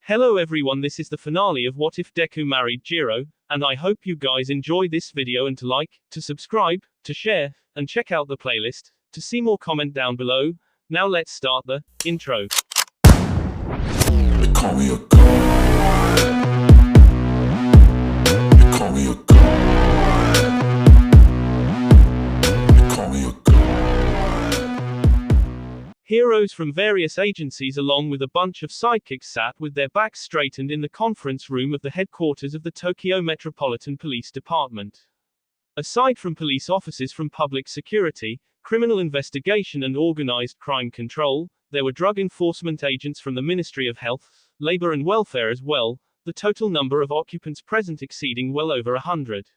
Hello everyone, this is the finale of What If Deku Married Jirou, and I hope you guys enjoy this video and to like, to subscribe, to share, and check out the playlist, to see more comment down below. Now let's start the intro. They call me a god. They call me a god. They call me a god. Heroes from various agencies along with a bunch of sidekicks sat with their backs straightened in the conference room of the headquarters of the Tokyo Metropolitan Police Department. Aside from police officers from public security, criminal investigation and organized crime control, there were drug enforcement agents from the Ministry of Health, Labor and Welfare as well, the total number of occupants present exceeding well over 100.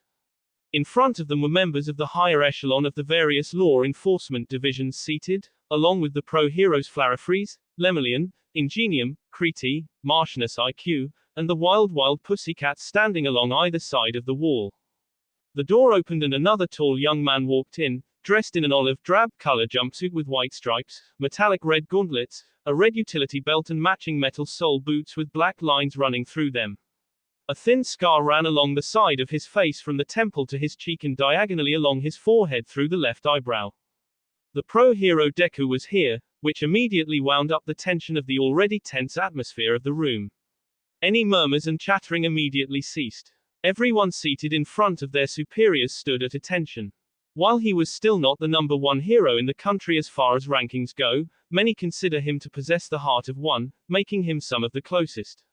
In front of them were members of the higher echelon of the various law enforcement divisions seated, along with the pro-heroes Flarafreeze, Lemillion, Ingenium, Kriti, Marshness IQ, and the Wild Pussycats standing along either side of the wall. The door opened and another tall young man walked in, dressed in an olive drab color jumpsuit with white stripes, metallic red gauntlets, a red utility belt and matching metal sole boots with black lines running through them. A thin scar ran along the side of his face from the temple to his cheek and diagonally along his forehead through the left eyebrow. The pro-hero Deku was here, which immediately wound up the tension of the already tense atmosphere of the room. Any murmurs and chattering immediately ceased. Everyone seated in front of their superiors stood at attention. While he was still not the number one hero in the country as far as rankings go, many consider him to possess the heart of one, making him some of the closest.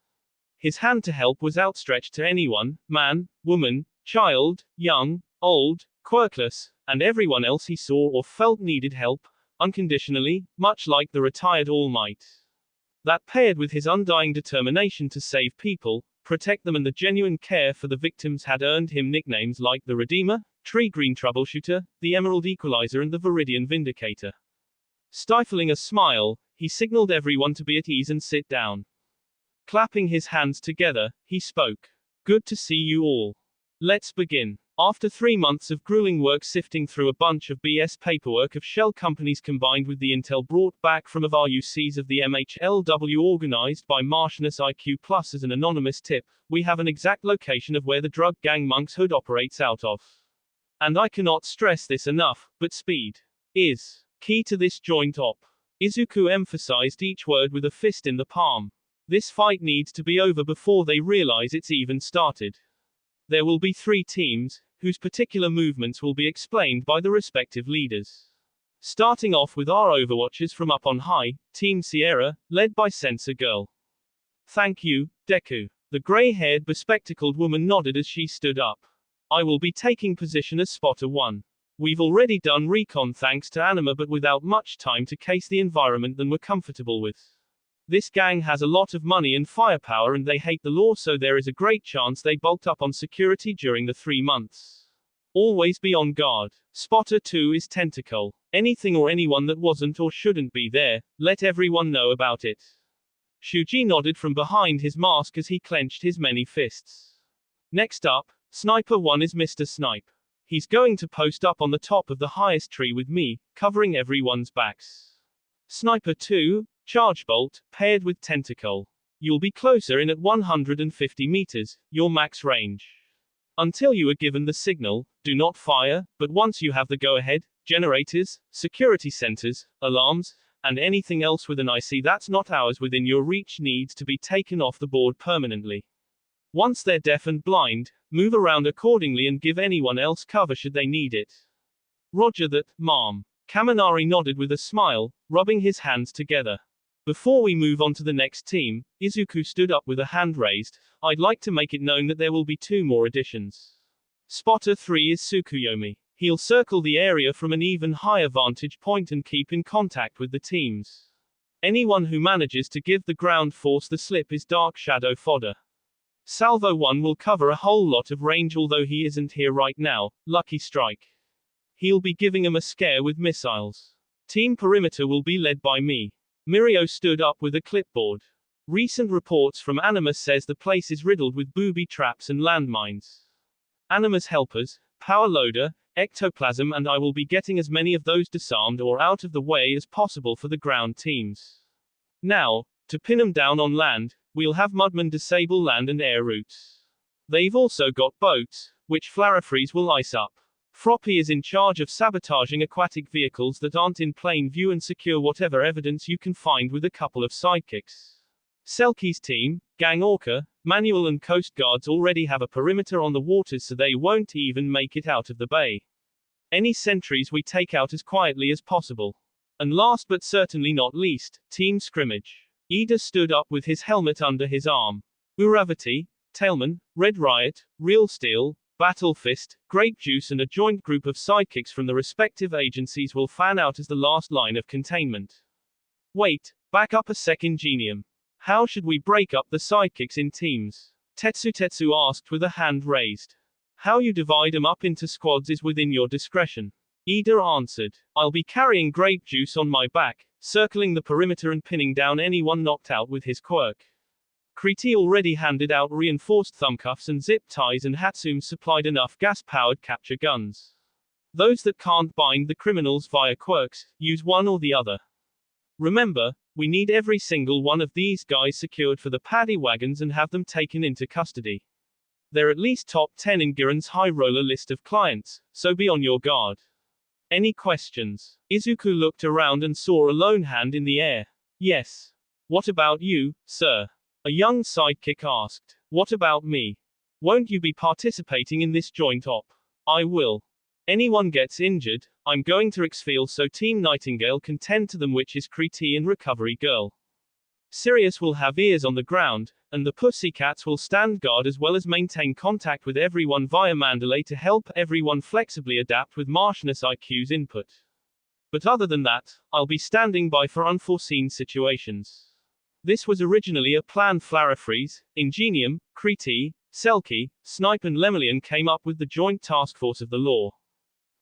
His hand to help was outstretched to anyone, man, woman, child, young, old, quirkless, and everyone else he saw or felt needed help, unconditionally, much like the retired All Might. That paired with his undying determination to save people, protect them and the genuine care for the victims had earned him nicknames like the Redeemer, Tree Green Troubleshooter, the Emerald Equalizer and the Viridian Vindicator. Stifling a smile, he signaled everyone to be at ease and sit down. Clapping his hands together, he spoke. Good to see you all. Let's begin. After 3 months of grueling work sifting through a bunch of BS paperwork of shell companies combined with the intel brought back from RUCs of the MHLW organized by Marshness IQ Plus as an anonymous tip, we have an exact location of where the drug gang Monk's Hood operates out of. And I cannot stress this enough, but speed is key to this joint op. Izuku emphasized each word with a fist in the palm. This fight needs to be over before they realize it's even started. There will be 3 teams, whose particular movements will be explained by the respective leaders. Starting off with our Overwatchers from up on high, Team Sierra, led by Sensor Girl. Thank you, Deku. The grey-haired bespectacled woman nodded as she stood up. I will be taking position as Spotter 1. We've already done recon thanks to Anima but without much time to case the environment than we're comfortable with. This gang has a lot of money and firepower and they hate the law, so there is a great chance they bulked up on security during the 3 months. Always be on guard. Spotter 2 is Tentacle. Anything or anyone that wasn't or shouldn't be there, let everyone know about it. Shuji nodded from behind his mask as he clenched his many fists. Next up, Sniper 1 is Mr. Snipe. He's going to post up on the top of the highest tree with me, covering everyone's backs. Sniper 2, Charge Bolt, paired with Tentacle. You'll be closer in at 150 meters, your max range. Until you are given the signal, do not fire, but once you have the go-ahead, generators, security centers, alarms, and anything else with an IC that's not ours within your reach needs to be taken off the board permanently. Once they're deaf and blind, move around accordingly and give anyone else cover should they need it. Roger that, ma'am. Kaminari nodded with a smile, rubbing his hands together. Before we move on to the next team, Izuku stood up with a hand raised. I'd like to make it known that there will be 2 more additions. Spotter 3 is Tsukuyomi. He'll circle the area from an even higher vantage point and keep in contact with the teams. Anyone who manages to give the ground force the slip is Dark Shadow fodder. Salvo 1 will cover a whole lot of range although he isn't here right now, lucky strike. He'll be giving 'em a scare with missiles. Team Perimeter will be led by me. Mirio stood up with a clipboard. Recent reports from Anima says the place is riddled with booby traps and landmines. Anima's helpers, Power Loader, Ectoplasm and I will be getting as many of those disarmed or out of the way as possible for the ground teams. Now, to pin 'em down on land, We'll have Mudmen disable land and air routes. They've also got boats, which Flarafreeze will ice up. Froppy is in charge of sabotaging aquatic vehicles that aren't in plain view and secure whatever evidence you can find with a couple of sidekicks. Selkie's team, Gang Orca, Manual and Coast Guards already have a perimeter on the waters so they won't even make it out of the bay. Any sentries we take out as quietly as possible. And last but certainly not least, Team Scrimmage. Ida stood up with his helmet under his arm. Uravati, Tailman, Red Riot, Real Steel, Battle Fist, Grape Juice and a joint group of sidekicks from the respective agencies will fan out as the last line of containment. Wait, back up a second, Genium. How should we break up the sidekicks in teams? Tetsu asked with a hand raised. How you divide them up into squads is within your discretion. Ida answered. I'll be carrying Grape Juice on my back, circling the perimeter and pinning down anyone knocked out with his quirk. Kriti already handed out reinforced thumbcuffs and zip ties and Hatsum supplied enough gas-powered capture guns. Those that can't bind the criminals via quirks, use one or the other. Remember, we need every single one of these guys secured for the paddy wagons and have them taken into custody. They're at least top 10 in Giran's high roller list of clients, so be on your guard. Any questions? Izuku looked around and saw a lone hand in the air. Yes. What about you, sir? A young sidekick asked. What about me? Won't you be participating in this joint op? I will. Anyone gets injured, I'm going to exfil so Team Nightingale can tend to them, which is Kriti and Recovery Girl. Sirius will have ears on the ground, and the Pussycats will stand guard as well as maintain contact with everyone via Mandalay to help everyone flexibly adapt with Marshness IQ's input. But other than that, I'll be standing by for unforeseen situations. This was originally a plan Flarafreeze, Ingenium, Kriti, Selkie, Snipe and Lemurian came up with the joint task force of the law.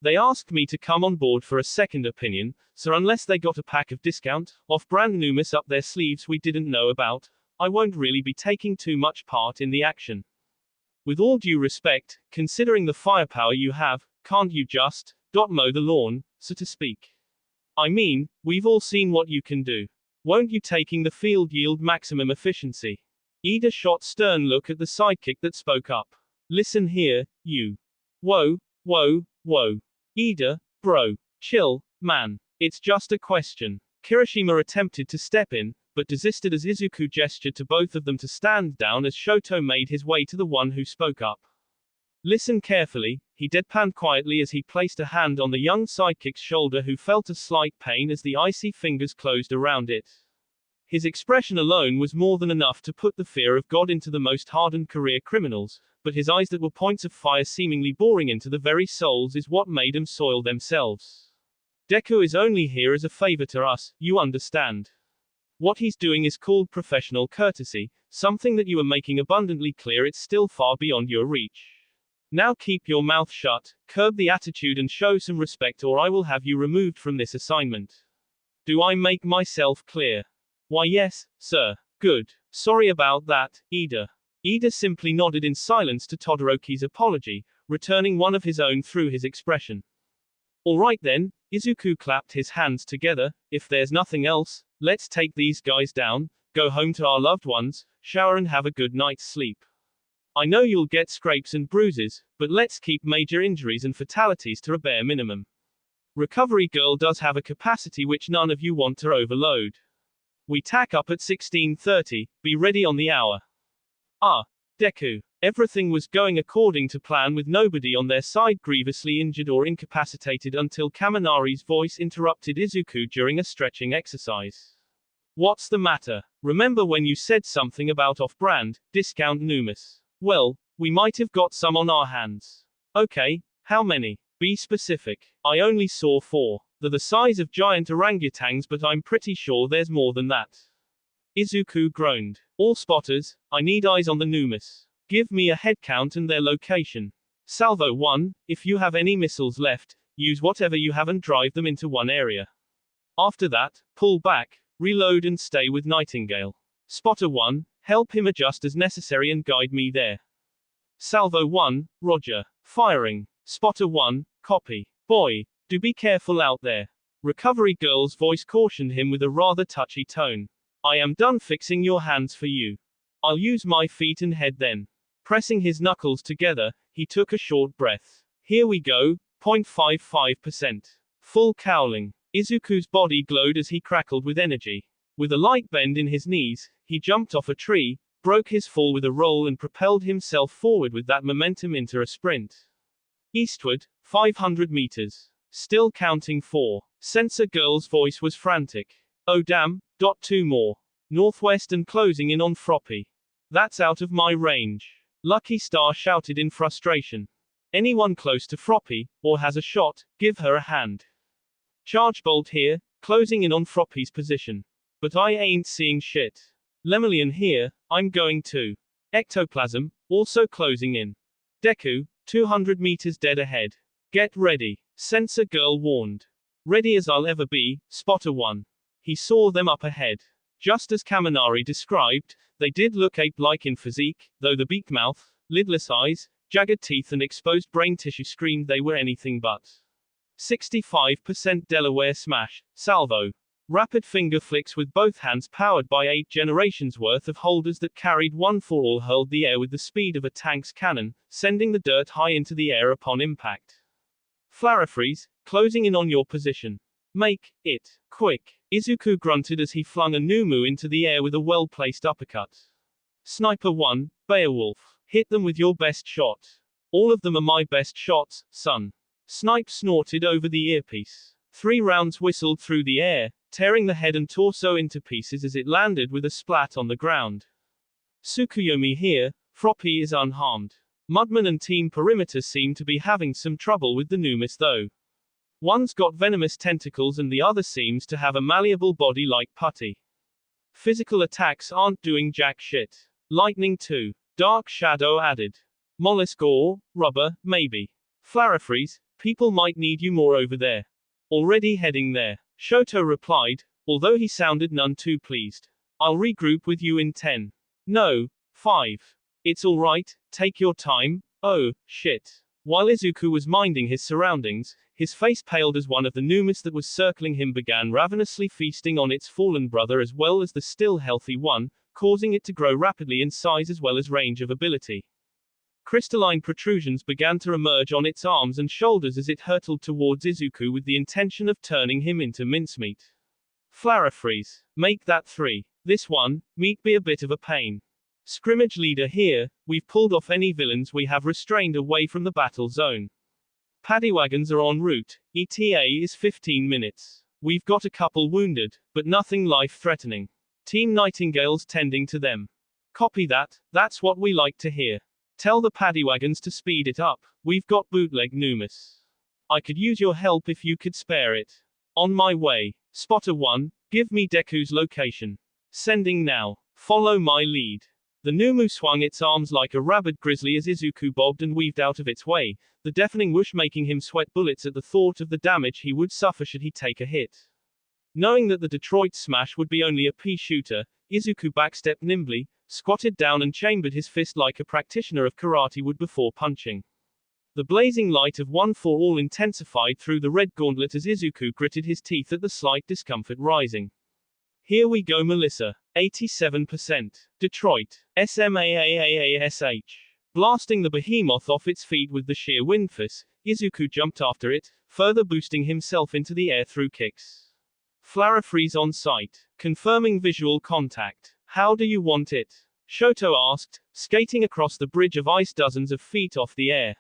They asked me to come on board for a second opinion, so unless they got a pack of discount, off-brand Numis up their sleeves we didn't know about, I won't really be taking too much part in the action. With all due respect, considering the firepower you have, can't you just, mow the lawn, so to speak? I mean, we've all seen what you can do. Won't you taking the field yield maximum efficiency? Ida shot stern look at the sidekick that spoke up. Listen here, you. Whoa, whoa, whoa. Ida, bro. Chill, man. It's just a question. Kirishima attempted to step in, but desisted as Izuku gestured to both of them to stand down as Shoto made his way to the one who spoke up. Listen carefully, he deadpanned quietly as he placed a hand on the young sidekick's shoulder who felt a slight pain as the icy fingers closed around it. His expression alone was more than enough to put the fear of God into the most hardened career criminals, but his eyes that were points of fire seemingly boring into the very souls is what made them soil themselves. Deku is only here as a favor to us, you understand. What he's doing is called professional courtesy, something that you are making abundantly clear it's still far beyond your reach. Now keep your mouth shut, curb the attitude and show some respect or I will have you removed from this assignment. Do I make myself clear? Why yes, sir. Good. Sorry about that, Ida. Ida simply nodded in silence to Todoroki's apology, returning one of his own through his expression. Alright then, Izuku clapped his hands together, if there's nothing else, let's take these guys down, go home to our loved ones, shower and have a good night's sleep. I know you'll get scrapes and bruises, but let's keep major injuries and fatalities to a bare minimum. Recovery Girl does have a capacity which none of you want to overload. We tack up at 16:30, be ready on the hour. Ah, Deku. Everything was going according to plan with nobody on their side grievously injured or incapacitated until Kaminari's voice interrupted Izuku during a stretching exercise. What's the matter? Remember when you said something about off-brand, discount Numis? Well, we might have got some on our hands. Okay, how many? Be specific. I only saw 4. They're the size of giant orangutans but I'm pretty sure there's more than that. Izuku groaned. All spotters, I need eyes on the Numis. Give me a head count and their location. Salvo 1, if you have any missiles left, use whatever you have and drive them into one area. After that, pull back, reload and stay with Nightingale. Spotter 1, help him adjust as necessary and guide me there. Salvo 1, Roger. Firing. Spotter 1, copy. Boy, do be careful out there. Recovery Girl's voice cautioned him with a rather touchy tone. I am done fixing your hands for you. I'll use my feet and head then. Pressing his knuckles together, he took a short breath. Here we go, 0.55%. Full cowling. Izuku's body glowed as he crackled with energy. With a light bend in his knees, he jumped off a tree, broke his fall with a roll and propelled himself forward with that momentum into a sprint. Eastward, 500 meters. Still counting 4. Sensor Girl's voice was frantic. Oh damn, 2 more. Northwest and closing in on Froppy. That's out of my range. Lucky Star shouted in frustration. Anyone close to Froppy, or has a shot, give her a hand. Charge Bolt here, closing in on Froppy's position. But I ain't seeing shit. Lemillion here, I'm going to. Ectoplasm, also closing in. Deku, 200 meters dead ahead. Get ready, Sensor Girl warned. Ready as I'll ever be, Spotter 1. He saw them up ahead. Just as Kaminari described, they did look ape-like in physique, though the beak mouth, lidless eyes, jagged teeth and exposed brain tissue screamed they were anything but. 65% Delaware Smash, Salvo. Rapid finger flicks with both hands powered by 8 generations worth of holders that carried one for all hurled the air with the speed of a tank's cannon, sending the dirt high into the air upon impact. Flarafreeze, closing in on your position. Make it quick. Izuku grunted as he flung a Numu into the air with a well-placed uppercut. Sniper 1, Beowulf. Hit them with your best shot. All of them are my best shots, son. Snipe snorted over the earpiece. 3 rounds whistled through the air, tearing the head and torso into pieces as it landed with a splat on the ground. Tsukuyomi here, Froppy is unharmed. Mudman and Team Perimeter seem to be having some trouble with the Numis though. One's got venomous tentacles and the other seems to have a malleable body like putty. Physical attacks aren't doing jack shit. Lightning 2. Dark Shadow added. Mollusk or rubber, maybe. Flarafreeze, people might need you more over there. Already heading there. Shoto replied, although he sounded none too pleased. I'll regroup with you in 10. No, 5. It's alright, take your time. Oh, shit. While Izuku was minding his surroundings, his face paled as one of the Numis that was circling him began ravenously feasting on its fallen brother as well as the still healthy one, causing it to grow rapidly in size as well as range of ability. Crystalline protrusions began to emerge on its arms and shoulders as it hurtled towards Izuku with the intention of turning him into mincemeat. Flarafreeze. Make that 3. This one, meat be a bit of a pain. Scrimmage leader here, we've pulled off any villains we have restrained away from the battle zone. Paddy wagons are en route, ETA is 15 minutes. We've got a couple wounded, but nothing life-threatening. Team Nightingale's tending to them. Copy that, that's what we like to hear. Tell the paddy wagons to speed it up, we've got bootleg Numis. I could use your help if you could spare it. On my way. Spotter 1, give me Deku's location. Sending now. Follow my lead. The Numu swung its arms like a rabid grizzly as Izuku bobbed and weaved out of its way, the deafening whoosh making him sweat bullets at the thought of the damage he would suffer should he take a hit. Knowing that the Detroit Smash would be only a pea shooter, Izuku backstepped nimbly, squatted down and chambered his fist like a practitioner of karate would before punching. The blazing light of One for All intensified through the red gauntlet as Izuku gritted his teeth at the slight discomfort rising. Here we go Melissa. 87%. Detroit. SMAAAASH. Blasting the behemoth off its feet with the sheer wind force, Izuku jumped after it, further boosting himself into the air through kicks. Flarafreeze on sight. Confirming visual contact. How do you want it? Shoto asked, skating across the bridge of ice dozens of feet off the air.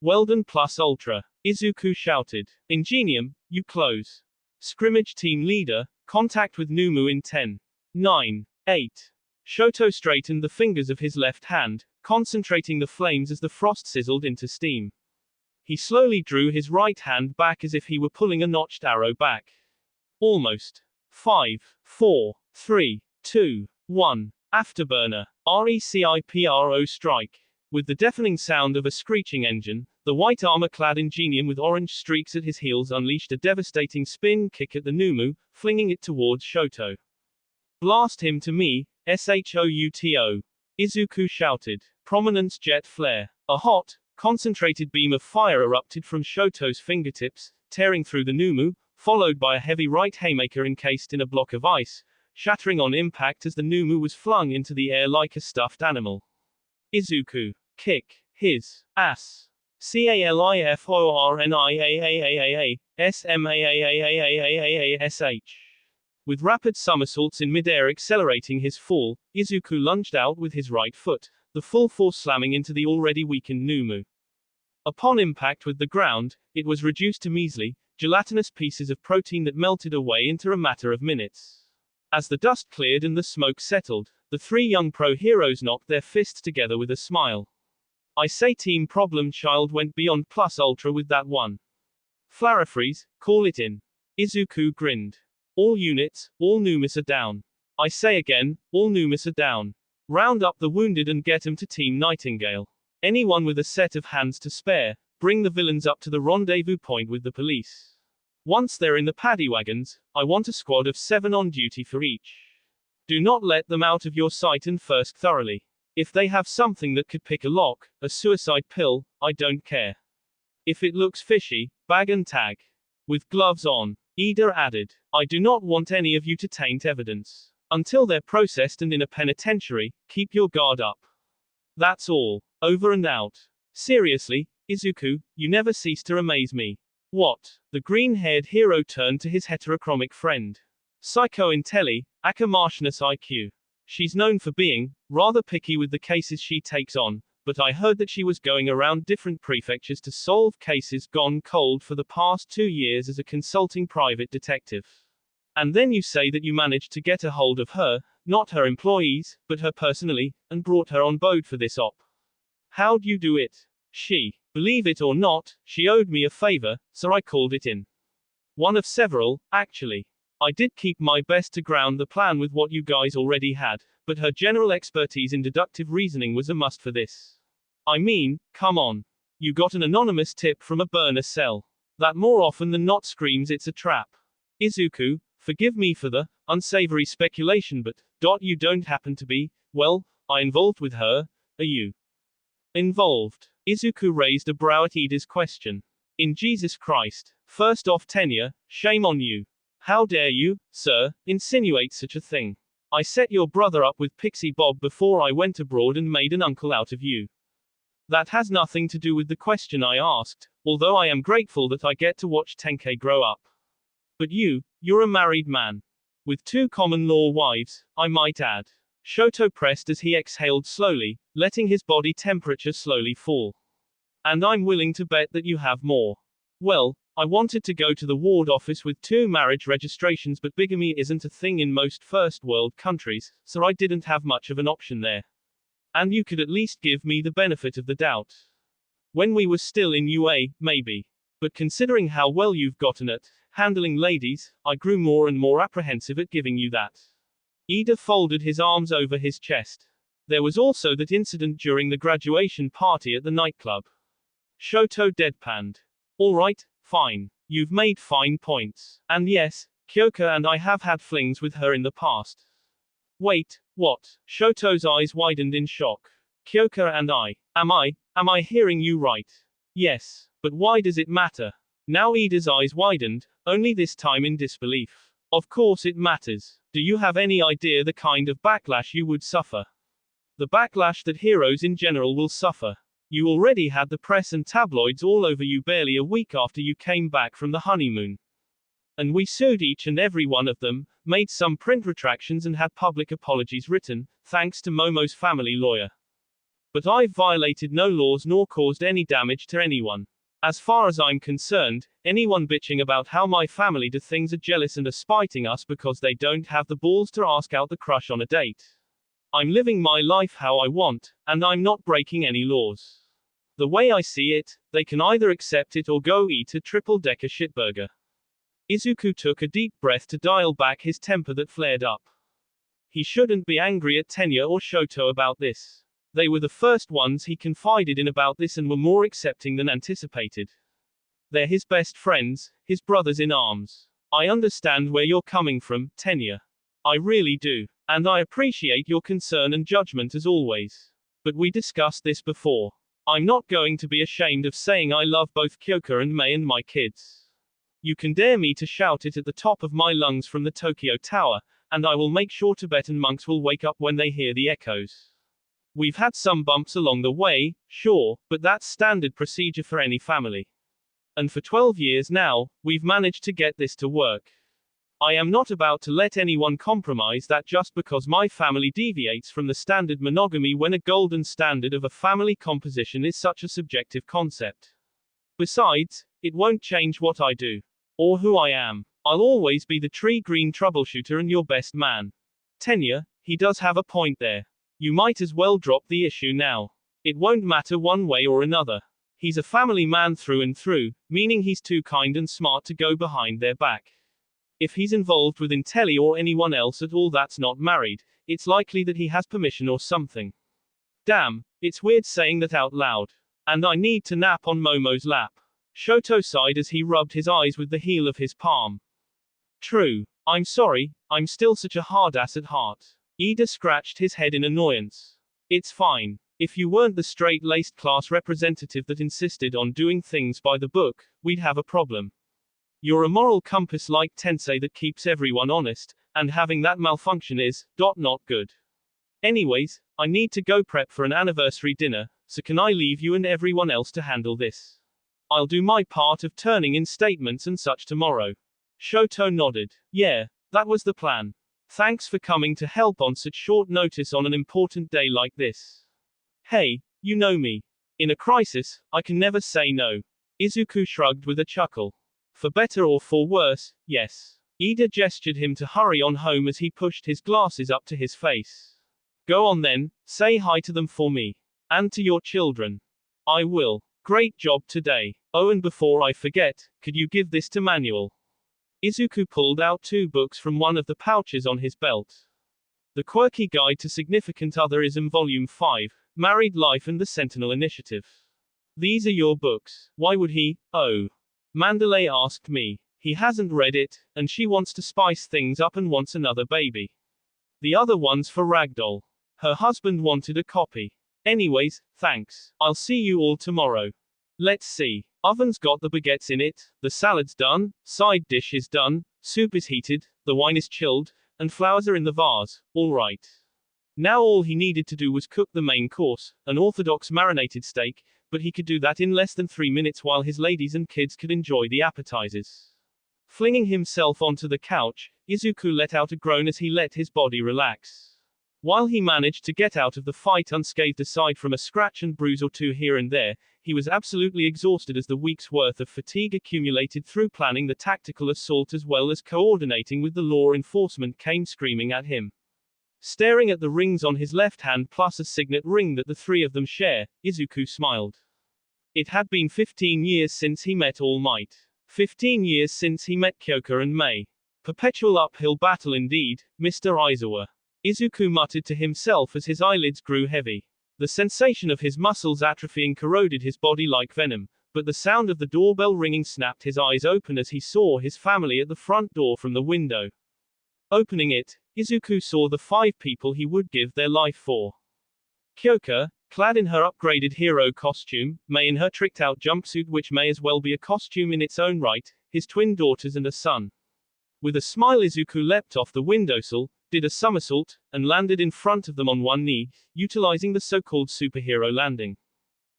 Weldon plus Ultra. Izuku shouted. Ingenium, you close. Scrimmage team leader, contact with Numu in 10. 9. 8. Shoto straightened the fingers of his left hand, concentrating the flames as the frost sizzled into steam. He slowly drew his right hand back as if he were pulling a notched arrow back. Almost. 5, 4, 3, 2, 1. Afterburner. RECIPRO strike. With the deafening sound of a screeching engine, the white armor-clad Ingenium with orange streaks at his heels unleashed a devastating spin kick at the Numu, flinging it towards Shoto. Blast him to me, SHOUTO. Izuku shouted. Prominence jet flare. A hot, concentrated beam of fire erupted from Shoto's fingertips, tearing through the Numu, followed by a heavy right haymaker encased in a block of ice. shattering on impact as the Numu was flung into the air like a stuffed animal. Izuku. Kick. His. Ass. CALIFORNIAAAASMAAAAAASH. With rapid somersaults in midair accelerating his fall, Izuku lunged out with his right foot, the full force slamming into the already weakened Numu. Upon impact with the ground, it was reduced to measly, gelatinous pieces of protein that melted away into a matter of minutes. As the dust cleared and the smoke settled, the three young pro heroes knocked their fists together with a smile. I say Team Problem Child went beyond plus ultra with that one. Flarafreeze, call it in. Izuku grinned. All units, all Numis are down. I say again, all Numis are down. Round up the wounded and get 'em to Team Nightingale. Anyone with a set of hands to spare, bring the villains up to the rendezvous point with the police. Once they're in the paddy wagons, I want a squad of 7 on duty for each. Do not let them out of your sight and first thoroughly. If they have something that could pick a lock, a suicide pill, I don't care. If it looks fishy, bag and tag. With gloves on, Ida added, I do not want any of you to taint evidence. Until they're processed and in a penitentiary, keep your guard up. That's all. Over and out. Seriously, Izuku, you never cease to amaze me. What? The green-haired hero turned to his heterochromic friend. Psycho Intelli, Akamartianus IQ. She's known for being rather picky with the cases she takes on, but I heard that she was going around different prefectures to solve cases gone cold for the past 2 years as a consulting private detective. And then you say that you managed to get a hold of her, not her employees, but her personally, and brought her on board for this op. How'd you do it? She, believe it or not, she owed me a favor, so I called it in. One of several, actually. I did keep my best to ground the plan with what you guys already had, but her general expertise in deductive reasoning was a must for this. I mean, come on. You got an anonymous tip from a burner cell. That more often than not screams it's a trap. Izuku, forgive me for the unsavory speculation, but you don't happen to be, well, involved with her, are you? Involved. Izuku raised a brow at Ida's question. In Jesus Christ. First off, Tenya, shame on you. How dare you, sir, insinuate such a thing? I set your brother up with Pixie Bob before I went abroad and made an uncle out of you. That has nothing to do with the question I asked, although I am grateful that I get to watch Tenkei grow up. But you're a married man. With 2 common law wives, I might add. Shoto pressed as he exhaled slowly, letting his body temperature slowly fall. And I'm willing to bet that you have more. Well, I wanted to go to the ward office with 2 marriage registrations, but bigamy isn't a thing in most first world countries, so I didn't have much of an option there. And you could at least give me the benefit of the doubt. When we were still in UA, maybe. But considering how well you've gotten at handling ladies, I grew more and more apprehensive at giving you that. Ida folded his arms over his chest. There was also that incident during the graduation party at the nightclub. Shoto deadpanned. All right, fine. You've made fine points. And yes, Kyoka and I have had flings with her in the past. Wait, what? Shoto's eyes widened in shock. Kyoka and I. Am I hearing you right? Yes. But why does it matter? Now Ida's eyes widened, only this time in disbelief. Of course it matters. Do you have any idea the kind of backlash you would suffer? The backlash that heroes in general will suffer. You already had the press and tabloids all over you barely a week after you came back from the honeymoon. And we sued each and every one of them, made some print retractions and had public apologies written, thanks to Momo's family lawyer. But I've violated no laws nor caused any damage to anyone. As far as I'm concerned, anyone bitching about how my family do things are jealous and are spiting us because they don't have the balls to ask out the crush on a date. I'm living my life how I want, and I'm not breaking any laws. The way I see it, they can either accept it or go eat a triple-decker shitburger. Izuku took a deep breath to dial back his temper that flared up. He shouldn't be angry at Tenya or Shoto about this. They were the first ones he confided in about this and were more accepting than anticipated. They're his best friends, his brothers in arms. I understand where you're coming from, Tenya. I really do. And I appreciate your concern and judgment as always. But we discussed this before. I'm not going to be ashamed of saying I love both Kyoka and Mei and my kids. You can dare me to shout it at the top of my lungs from the Tokyo Tower, and I will make sure Tibetan monks will wake up when they hear the echoes. We've had some bumps along the way, sure, but that's standard procedure for any family. And for 12 years now, we've managed to get this to work. I am not about to let anyone compromise that just because my family deviates from the standard monogamy when a golden standard of a family composition is such a subjective concept. Besides, it won't change what I do. Or who I am. I'll always be the tree green troubleshooter and your best man. Tenure, he does have a point there. You might as well drop the issue now. It won't matter one way or another. He's a family man through and through, meaning he's too kind and smart to go behind their back. If he's involved with Intelli or anyone else at all that's not married, it's likely that he has permission or something. Damn, it's weird saying that out loud. And I need to nap on Momo's lap. Shoto sighed as he rubbed his eyes with the heel of his palm. True. I'm sorry, I'm still such a hard-ass at heart. Ida scratched his head in annoyance. It's fine. If you weren't the straight-laced class representative that insisted on doing things by the book, we'd have a problem. You're a moral compass like Tensei that keeps everyone honest, and having that malfunction is, not good. Anyways, I need to go prep for an anniversary dinner, so can I leave you and everyone else to handle this? I'll do my part of turning in statements and such tomorrow. Shoto nodded. Yeah, that was the plan. Thanks for coming to help on such short notice on an important day like this. Hey, you know me. In a crisis, I can never say no. Izuku shrugged with a chuckle. For better or for worse, yes. Ida gestured him to hurry on home as he pushed his glasses up to his face. Go on then, say hi to them for me. And to your children. I will. Great job today. Oh, and before I forget, could you give this to Manuel? Izuku pulled out 2 books from one of the pouches on his belt. The Quirky Guide to Significant Otherism Volume 5, Married Life and the Sentinel Initiative. These are your books. Why would he? Oh. Mandalay asked me. He hasn't read it, and she wants to spice things up and wants another baby. The other one's for Ragdoll. Her husband wanted a copy. Anyways, thanks. I'll see you all tomorrow. Let's see. Oven's got the baguettes in it, the salad's done, side dish is done, soup is heated, the wine is chilled, and flowers are in the vase, alright. Now all he needed to do was cook the main course, an orthodox marinated steak, but he could do that in less than 3 minutes while his ladies and kids could enjoy the appetizers. Flinging himself onto the couch, Izuku let out a groan as he let his body relax. While he managed to get out of the fight unscathed aside from a scratch and bruise or two here and there, he was absolutely exhausted as the week's worth of fatigue accumulated through planning the tactical assault as well as coordinating with the law enforcement came screaming at him. Staring at the rings on his left hand plus a signet ring that the 3 of them share, Izuku smiled. It had been 15 years since he met All Might. 15 years since he met Kyoka and Mei. Perpetual uphill battle indeed, Mr. Aizawa. Izuku muttered to himself as his eyelids grew heavy. The sensation of his muscles atrophying corroded his body like venom, but the sound of the doorbell ringing snapped his eyes open as he saw his family at the front door from the window. Opening it, Izuku saw the 5 people he would give their life for. Kyoka, clad in her upgraded hero costume, Mei in her tricked-out jumpsuit which may as well be a costume in its own right, his twin daughters and a son. With a smile Izuku leapt off the windowsill, did a somersault, and landed in front of them on one knee, utilizing the so-called superhero landing.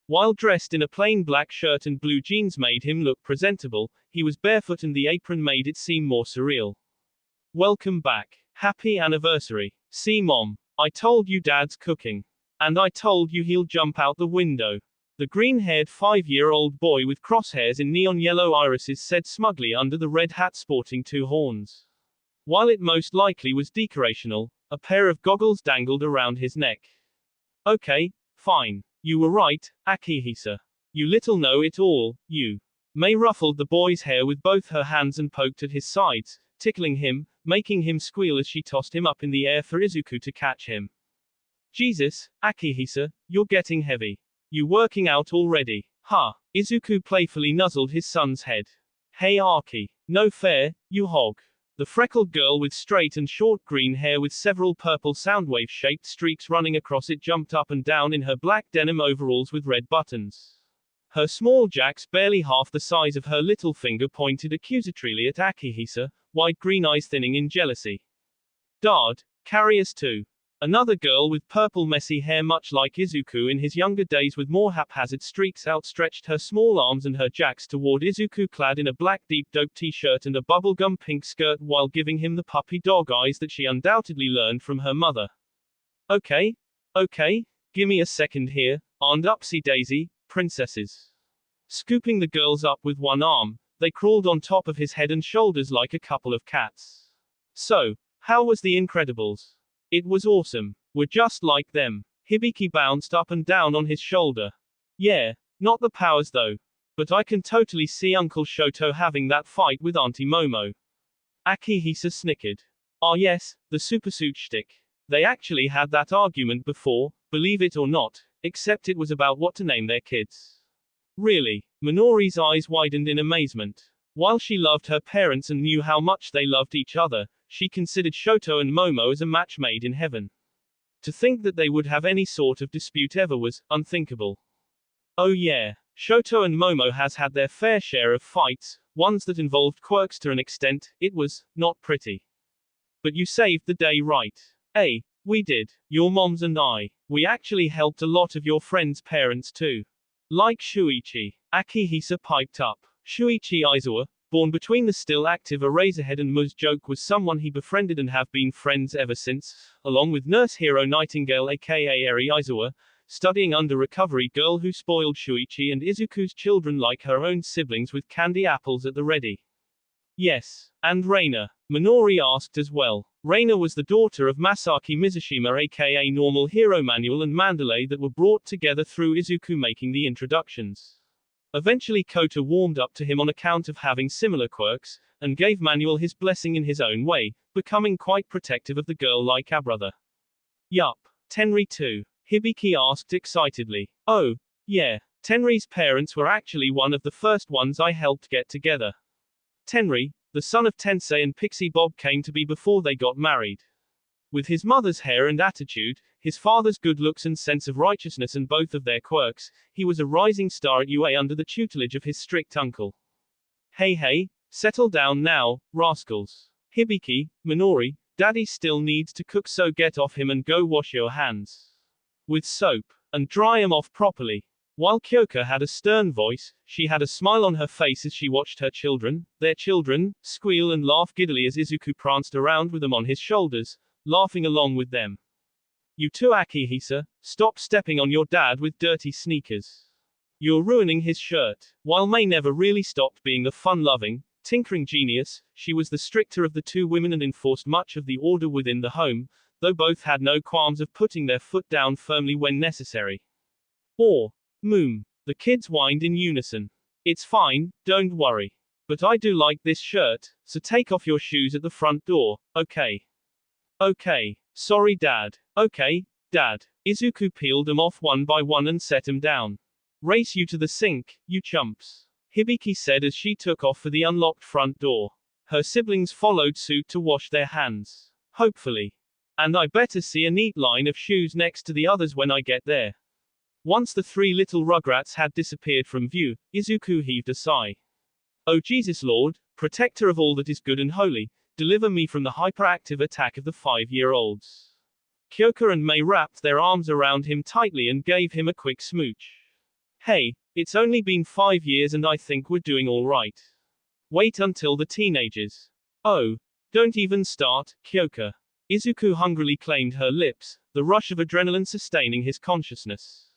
While dressed in a plain black shirt and blue jeans made him look presentable, he was barefoot and the apron made it seem more surreal. Welcome back. Happy anniversary. See Mom. I told you Dad's cooking. And I told you he'll jump out the window. The green-haired 5-year-old boy with crosshairs and neon yellow irises said smugly under the red hat sporting 2 horns. While it most likely was decorational, a pair of goggles dangled around his neck. Okay, fine. You were right, Akihisa. You little know it all, you. Mei ruffled the boy's hair with both her hands and poked at his sides, tickling him, making him squeal as she tossed him up in the air for Izuku to catch him. Jesus, Akihisa, you're getting heavy. You working out already? Ha! Izuku playfully nuzzled his son's head. Hey Aki. No fair, you hog. The freckled girl with straight and short green hair with several purple soundwave-shaped streaks running across it jumped up and down in her black denim overalls with red buttons. Her small jacks barely half the size of her little finger pointed accusatorily at Akihisa, wide green eyes thinning in jealousy. Dad, carry us too. Another girl with purple messy hair much like Izuku in his younger days with more haphazard streaks outstretched her small arms and her jacks toward Izuku clad in a black deep dope t-shirt and a bubblegum pink skirt while giving him the puppy dog eyes that she undoubtedly learned from her mother. Okay. Gimme a second here, and upsy daisy, princesses. Scooping the girls up with one arm, they crawled on top of his head and shoulders like a couple of cats. So, how was The Incredibles? It was awesome. We're just like them. Hibiki bounced up and down on his shoulder. Yeah, not the powers though. But I can totally see Uncle Shoto having that fight with Auntie Momo. Akihisa snickered. Ah yes, the supersuit shtick. They actually had that argument before, believe it or not, except it was about what to name their kids. Really? Minori's eyes widened in amazement. While she loved her parents and knew how much they loved each other, she considered Shoto and Momo as a match made in heaven. To think that they would have any sort of dispute ever was unthinkable. Oh yeah, Shoto and Momo has had their fair share of fights, ones that involved quirks to an extent. It was not pretty. But you saved the day, right? Hey, we did. Your moms and I. We actually helped a lot of your friends' parents too. Like Shuichi. Akihisa piped up. Shuichi Aizawa, born between the still active Eraserhead and Muz Joke, was someone he befriended and have been friends ever since, along with Nurse Hero Nightingale aka Eri Aizawa, studying under recovery girl who spoiled Shuichi and Izuku's children like her own siblings with candy apples at the ready. Yes. And Reina? Minori asked as well. Reina was the daughter of Masaki Mizushima aka Normal Hero Manual and Mandalay that were brought together through Izuku making the introductions. Eventually Kota warmed up to him on account of having similar quirks, and gave Manuel his blessing in his own way, becoming quite protective of the girl like a brother. Yup. Tenri too? Hibiki asked excitedly. Oh, yeah. Tenri's parents were actually one of the first ones I helped get together. Tenri, the son of Tensei and Pixie Bob, came to be before they got married. With his mother's hair and attitude, his father's good looks and sense of righteousness and both of their quirks, he was a rising star at UA under the tutelage of his strict uncle. Hey, settle down now, rascals. Hibiki, Minori, Daddy still needs to cook, so get off him and go wash your hands with soap, and dry 'em off properly. While Kyoka had a stern voice, she had a smile on her face as she watched her children, their children, squeal and laugh giddily as Izuku pranced around with them on his shoulders, laughing along with them. You too, Akihisa, stop stepping on your dad with dirty sneakers. You're ruining his shirt. While Mei never really stopped being a fun-loving, tinkering genius, she was the stricter of the two women and enforced much of the order within the home, though both had no qualms of putting their foot down firmly when necessary. Or, Moom. The kids whined in unison. It's fine, don't worry. But I do like this shirt, so take off your shoes at the front door, okay? Okay. Sorry, Dad. Okay, Dad. Izuku peeled them off one by one and set them down. Race you to the sink, you chumps. Hibiki said as she took off for the unlocked front door. Her siblings followed suit to wash their hands. Hopefully. And I better see a neat line of shoes next to the others when I get there. Once the three little rugrats had disappeared from view, Izuku heaved a sigh. Oh Jesus Lord, protector of all that is good and holy, deliver me from the hyperactive attack of the 5-year-olds. Kyoka and Mei wrapped their arms around him tightly and gave him a quick smooch. Hey, it's only been 5 years and I think we're doing all right. Wait until the teenagers. Oh, don't even start, Kyoka. Izuku hungrily claimed her lips, the rush of adrenaline sustaining his consciousness.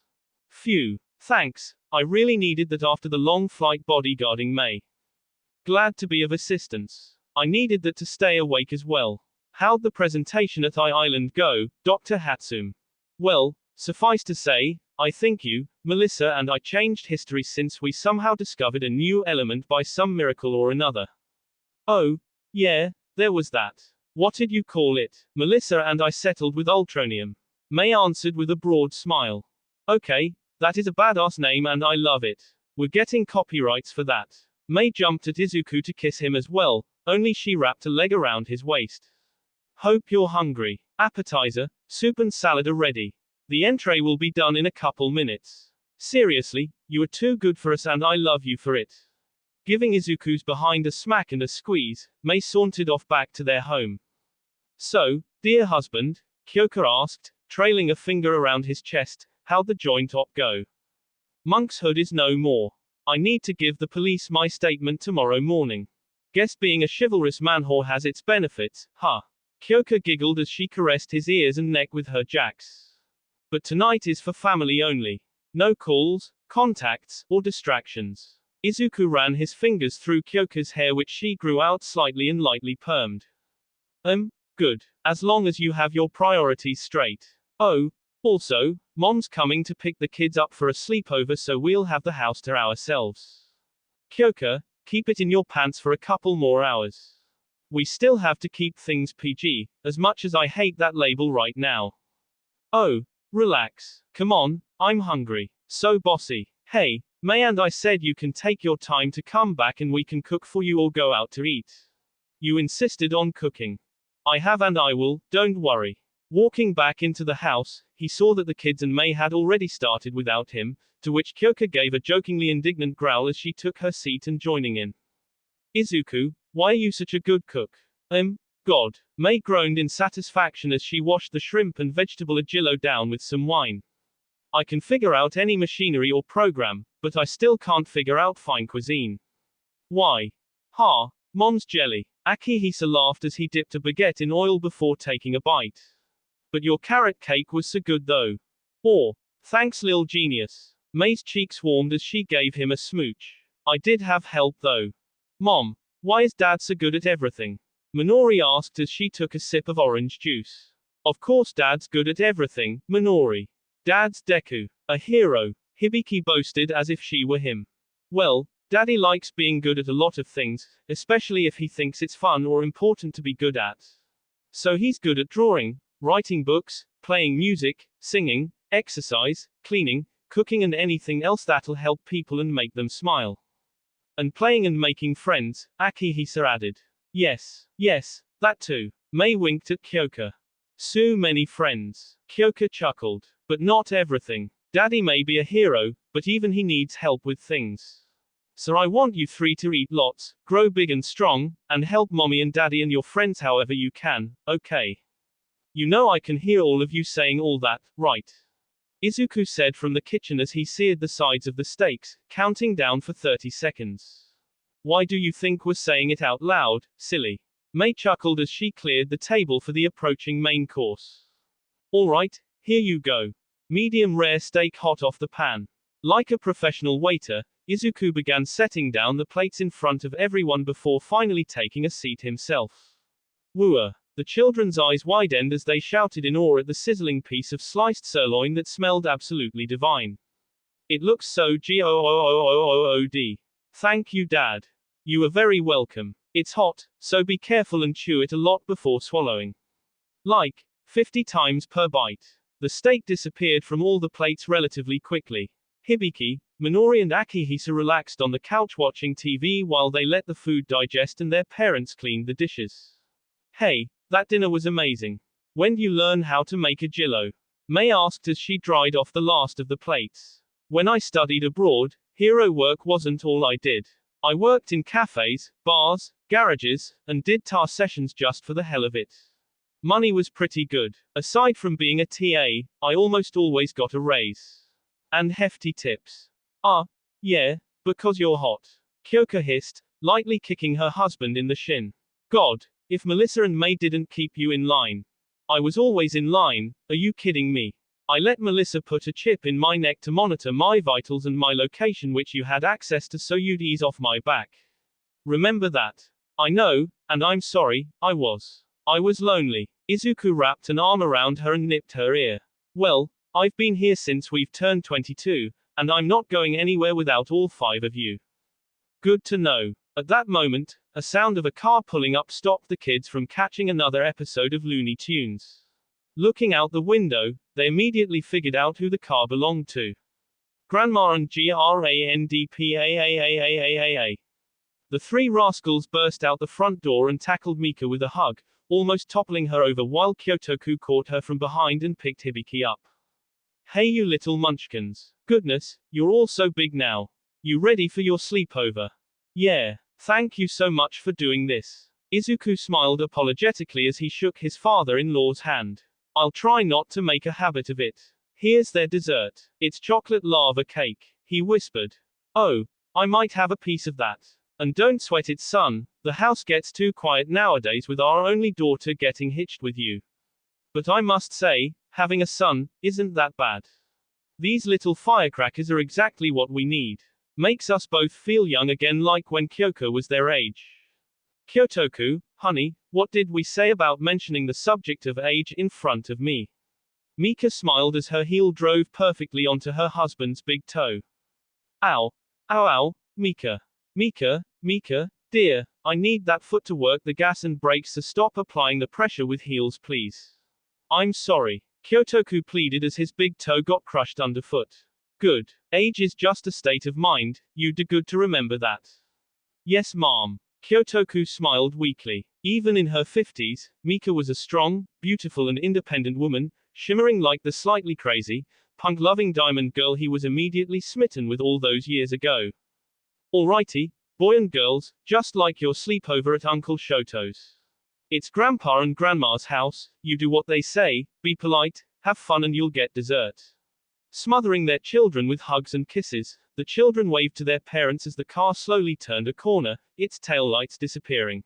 Phew. Thanks, I really needed that after the long flight bodyguarding Mei. Glad to be of assistance. I needed that to stay awake as well. How'd the presentation at Island go, Dr. Hatsum? Well, suffice to say, I think you, Melissa and I changed history since we somehow discovered a new element by some miracle or another. Oh, yeah, there was that. What did you call it? Melissa and I settled with Ultronium. Mei answered with a broad smile. Okay, that is a badass name and I love it. We're getting copyrights for that. Mei jumped at Izuku to kiss him as well, only she wrapped a leg around his waist. Hope you're hungry. Appetizer, soup and salad are ready. The entree will be done in a couple minutes. Seriously, you are too good for us and I love you for it. Giving Izuku's behind a smack and a squeeze, Mei sauntered off back to their home. So, Dear husband, Kyoka asked, trailing a finger around his chest, how'd the joint op go? Monk's hood is no more. I need to give the police my statement tomorrow morning. Guess being a chivalrous man-whore has its benefits, huh? Kyoka giggled as she caressed his ears and neck with her jacks. But tonight is for family only. No calls, contacts, or distractions. Izuku ran his fingers through Kyoka's hair, which she grew out slightly and lightly permed. Good. As long as you have your priorities straight. Oh, also, Mom's coming to pick the kids up for a sleepover, so we'll have the house to ourselves. Kyoka, keep it in your pants for a couple more hours. We still have to keep things PG, as much as I hate that label right now. Oh, relax. Come on, I'm hungry. So bossy. Hey, May and I said you can take your time to come back and we can cook for you or go out to eat. You insisted on cooking. I have and I will, don't worry. Walking back into the house, he saw that the kids and May had already started without him, to which Kyoka gave a jokingly indignant growl as she took her seat and joining in. Izuku, why are you such a good cook? God. May groaned in satisfaction as she washed the shrimp and vegetable agillo down with some wine. I can figure out any machinery or program, but I still can't figure out fine cuisine. Why? Ha, Mom's jelly. Akihisa laughed as he dipped a baguette in oil before taking a bite. But your carrot cake was so good though. Or, thanks lil genius. May's cheeks warmed as she gave him a smooch. I did have help though. Mom, why is Dad so good at everything? Minori asked as she took a sip of orange juice. Of course Dad's good at everything, Minori. Dad's Deku. A hero, Hibiki boasted as if she were him. Well, Daddy likes being good at a lot of things, especially if he thinks it's fun or important to be good at. So he's good at drawing, writing books, playing music, singing, exercise, cleaning, cooking and anything else that'll help people and make them smile. And playing and making friends, Akihisa added. Yes, that too. May winked at Kyoka. So many friends. Kyoka chuckled. But not everything. Daddy may be a hero, but even he needs help with things. So I want you three to eat lots, grow big and strong, and help mommy and daddy and your friends however you can, okay? You know I can hear all of you saying all that, right? Izuku said from the kitchen as he seared the sides of the steaks, counting down for 30 seconds. Why do you think we're saying it out loud, silly? May chuckled as she cleared the table for the approaching main course. Alright, here you go. Medium rare steak hot off the pan. Like a professional waiter, Izuku began setting down the plates in front of everyone before finally taking a seat himself. Wooer. The children's eyes widened as they shouted in awe at the sizzling piece of sliced sirloin that smelled absolutely divine. It looks so good. Thank you, Dad. You are very welcome. It's hot, so be careful and chew it a lot before swallowing. Like 50 times per bite. The steak disappeared from all the plates relatively quickly. Hibiki, Minori and Akihisa relaxed on the couch watching TV while they let the food digest and their parents cleaned the dishes. Hey, that dinner was amazing. When do you learn how to make a gillo? May asked as she dried off the last of the plates. When I studied abroad, hero work wasn't all I did. I worked in cafes, bars, garages, and did tar sessions just for the hell of it. Money was pretty good. Aside from being a TA, I almost always got a raise. And hefty tips. Yeah, because you're hot. Kyoka hissed, lightly kicking her husband in the shin. God, if Melissa and May didn't keep you in line. I was always in line, are you kidding me? I let Melissa put a chip in my neck to monitor my vitals and my location which you had access to so you'd ease off my back. Remember that? I know, and I'm sorry, I was lonely. Izuku wrapped an arm around her and nipped her ear. Well, I've been here since we've turned 22, and I'm not going anywhere without all 5 of you. Good to know. At that moment, a sound of a car pulling up stopped the kids from catching another episode of Looney Tunes. Looking out the window, they immediately figured out who the car belonged to. Grandma and Grandpa. The 3 rascals burst out the front door and tackled Mika with a hug, almost toppling her over while Kyotoku caught her from behind and picked Hibiki up. Hey you little munchkins. Goodness, you're all so big now. You ready for your sleepover? Yeah. Thank you so much for doing this. Izuku smiled apologetically as he shook his father-in-law's hand. I'll try not to make a habit of it. Here's their dessert. It's chocolate lava cake, he whispered. Oh, I might have a piece of that. And don't sweat it, son. The house gets too quiet nowadays with our only daughter getting hitched with you. But I must say, having a son isn't that bad. These little firecrackers are exactly what we need. Makes us both feel young again like when Kyoko was their age. Kyotoku, honey, what did we say about mentioning the subject of age in front of me? Mika smiled as her heel drove perfectly onto her husband's big toe. Ow. Ow ow, Mika. Mika, dear, I need that foot to work the gas and brakes, so stop applying the pressure with heels please. I'm sorry. Kyotoku pleaded as his big toe got crushed underfoot. Good. Age is just a state of mind, you'd do good to remember that. Yes, ma'am. Kyotoku smiled weakly. Even in her 50s, Mika was a strong, beautiful and independent woman, shimmering like the slightly crazy, punk-loving diamond girl he was immediately smitten with all those years ago. Alrighty, boy and girls, just like your sleepover at Uncle Shoto's. It's Grandpa and Grandma's house, you do what they say, be polite, have fun and you'll get dessert. Smothering their children with hugs and kisses, the children waved to their parents as the car slowly turned a corner, its taillights disappearing.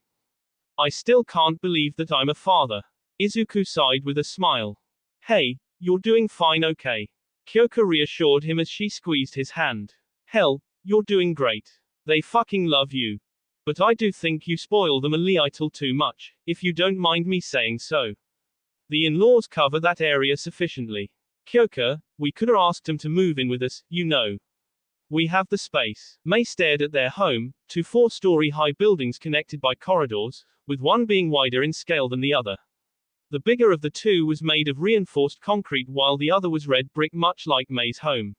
I still can't believe that I'm a father. Izuku sighed with a smile. Hey, you're doing fine, okay? Kyoko reassured him as she squeezed his hand. Hell, you're doing great. They fucking love you. But I do think you spoil them a little too much, if you don't mind me saying so. The in-laws cover that area sufficiently. Kyoko, we coulda asked them to move in with us, you know. We have the space. May stared at their home, 2 4-story high buildings connected by corridors, with one being wider in scale than the other. The bigger of the two was made of reinforced concrete while the other was red brick, much like May's home.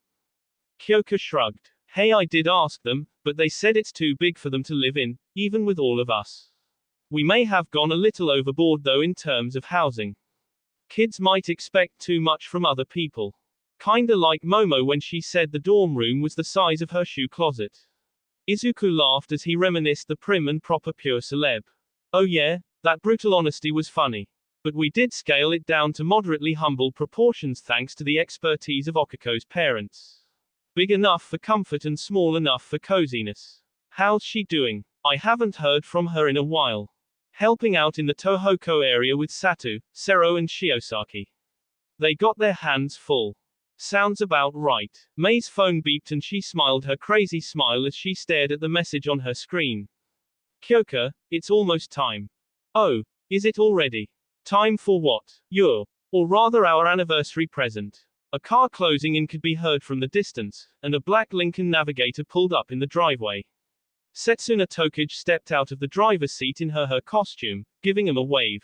Kyoko shrugged. Hey, I did ask them, but they said it's too big for them to live in, even with all of us. We may have gone a little overboard though in terms of housing. Kids might expect too much from other people. Kinda like Momo when she said the dorm room was the size of her shoe closet. Izuku laughed as he reminisced the prim and proper pure celeb. Oh yeah, that brutal honesty was funny. But we did scale it down to moderately humble proportions thanks to the expertise of Okiko's parents. Big enough for comfort and small enough for coziness. How's she doing? I haven't heard from her in a while. Helping out in the Tohoku area with Satu, Sero and Shiosaki. They got their hands full. Sounds about right. May's phone beeped and she smiled her crazy smile as she stared at the message on her screen. Kyoko, it's almost time. Oh, is it already? Time for what? Or rather our anniversary present. A car closing in could be heard from the distance, and a black Lincoln Navigator pulled up in the driveway. Setsuna Tokage stepped out of the driver's seat in her costume, giving him a wave.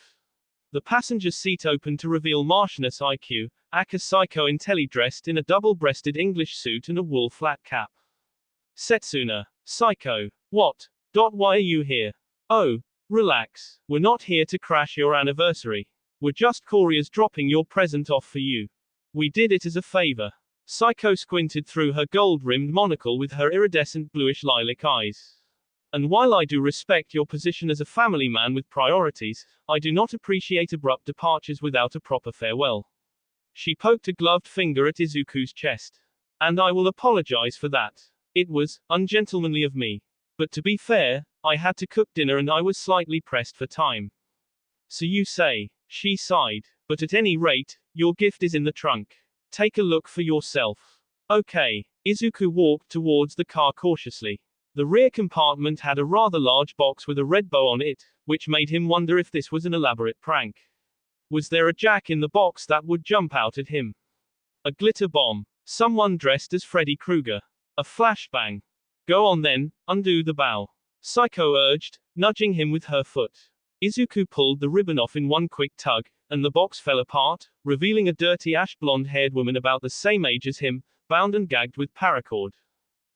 The passenger's seat opened to reveal Martianus IQ, aka Psycho Intelli dressed in a double-breasted English suit and a wool flat cap. Setsuna. Psycho. What? Why are you here? Oh, relax. We're not here to crash your anniversary. We're just couriers dropping your present off for you. We did it as a favor. Psycho squinted through her gold-rimmed monocle with her iridescent bluish lilac eyes. And while I do respect your position as a family man with priorities, I do not appreciate abrupt departures without a proper farewell. She poked a gloved finger at Izuku's chest. And I will apologize for that. It was ungentlemanly of me. But to be fair, I had to cook dinner and I was slightly pressed for time. So you say, she sighed. But at any rate, your gift is in the trunk. Take a look for yourself. Okay. Izuku walked towards the car cautiously. The rear compartment had a rather large box with a red bow on it, which made him wonder if this was an elaborate prank. Was there a jack in the box that would jump out at him? A glitter bomb. Someone dressed as Freddy Krueger. A flashbang. Go on then, undo the bow. Psycho urged, nudging him with her foot. Izuku pulled the ribbon off in one quick tug, and the box fell apart, revealing a dirty ash blonde-haired woman about the same age as him, bound and gagged with paracord.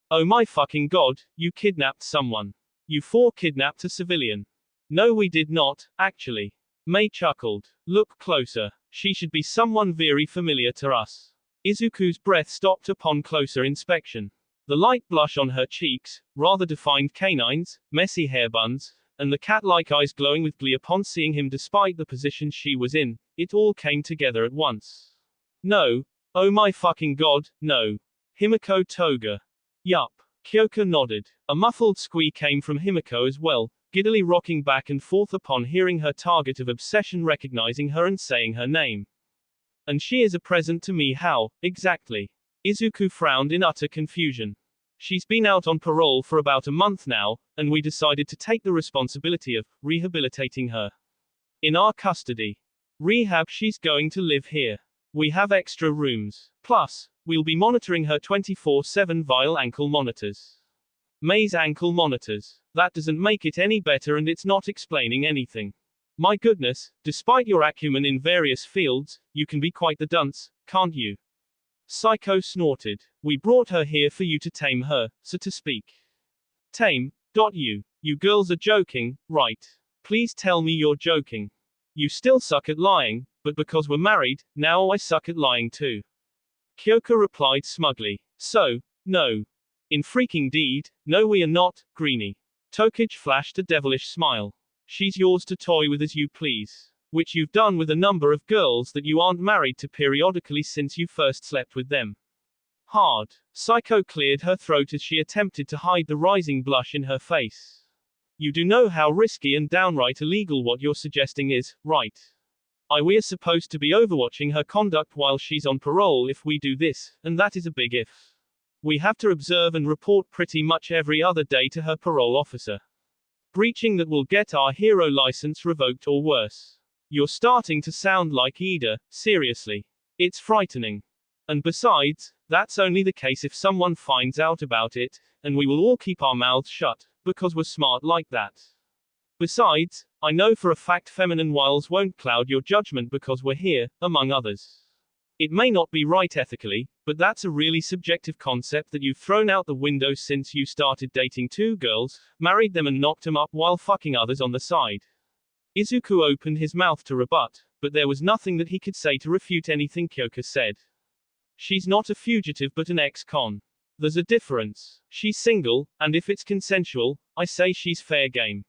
Oh my fucking god, you kidnapped someone. You 4 kidnapped a civilian. No we did not, actually. May chuckled. Look closer. She should be someone very familiar to us. Izuku's breath stopped upon closer inspection. The light blush on her cheeks, rather defined canines, messy hair buns, and the cat-like eyes glowing with glee upon seeing him despite the position she was in, it all came together at once. No. Oh my fucking god, no. Himiko Toga. Yup. Kyoka nodded. A muffled squeak came from Himiko as well, giddily rocking back and forth upon hearing her target of obsession recognizing her and saying her name. And she is a present to me how, exactly? Izuku frowned in utter confusion. She's been out on parole for about a month now, and we decided to take the responsibility of rehabilitating her. In our custody. Rehab, she's going to live here. We have extra rooms. Plus, we'll be monitoring her 24/7 via ankle monitors. Maze ankle monitors. That doesn't make it any better and it's not explaining anything. My goodness, despite your acumen in various fields, you can be quite the dunce, can't you? Psycho snorted. We brought her here for you to tame her, so to speak. Tame? You. You girls are joking, right? Please tell me you're joking. You still suck at lying, but because we're married, now I suck at lying too. Kyoka replied smugly. So, no. In freaking deed, no we are not, Greenie. Tokage flashed a devilish smile. She's yours to toy with as you please. Which you've done with a number of girls that you aren't married to periodically since you first slept with them. Hard. Psycho cleared her throat as she attempted to hide the rising blush in her face. You do know how risky and downright illegal what you're suggesting is, right? We're supposed to be overwatching her conduct while she's on parole if we do this, and that is a big if. We have to observe and report pretty much every other day to her parole officer. Breaching that will get our hero license revoked or worse. You're starting to sound like Ida, seriously. It's frightening. And besides, that's only the case if someone finds out about it, and we will all keep our mouths shut, because we're smart like that. Besides, I know for a fact feminine wiles won't cloud your judgment because we're here, among others. It may not be right ethically, but that's a really subjective concept that you've thrown out the window since you started dating two girls, married them and knocked them up while fucking others on the side. Izuku opened his mouth to rebut, but there was nothing that he could say to refute anything Kyoka said. She's not a fugitive but an ex-con. There's a difference. She's single, and if it's consensual, I say she's fair game.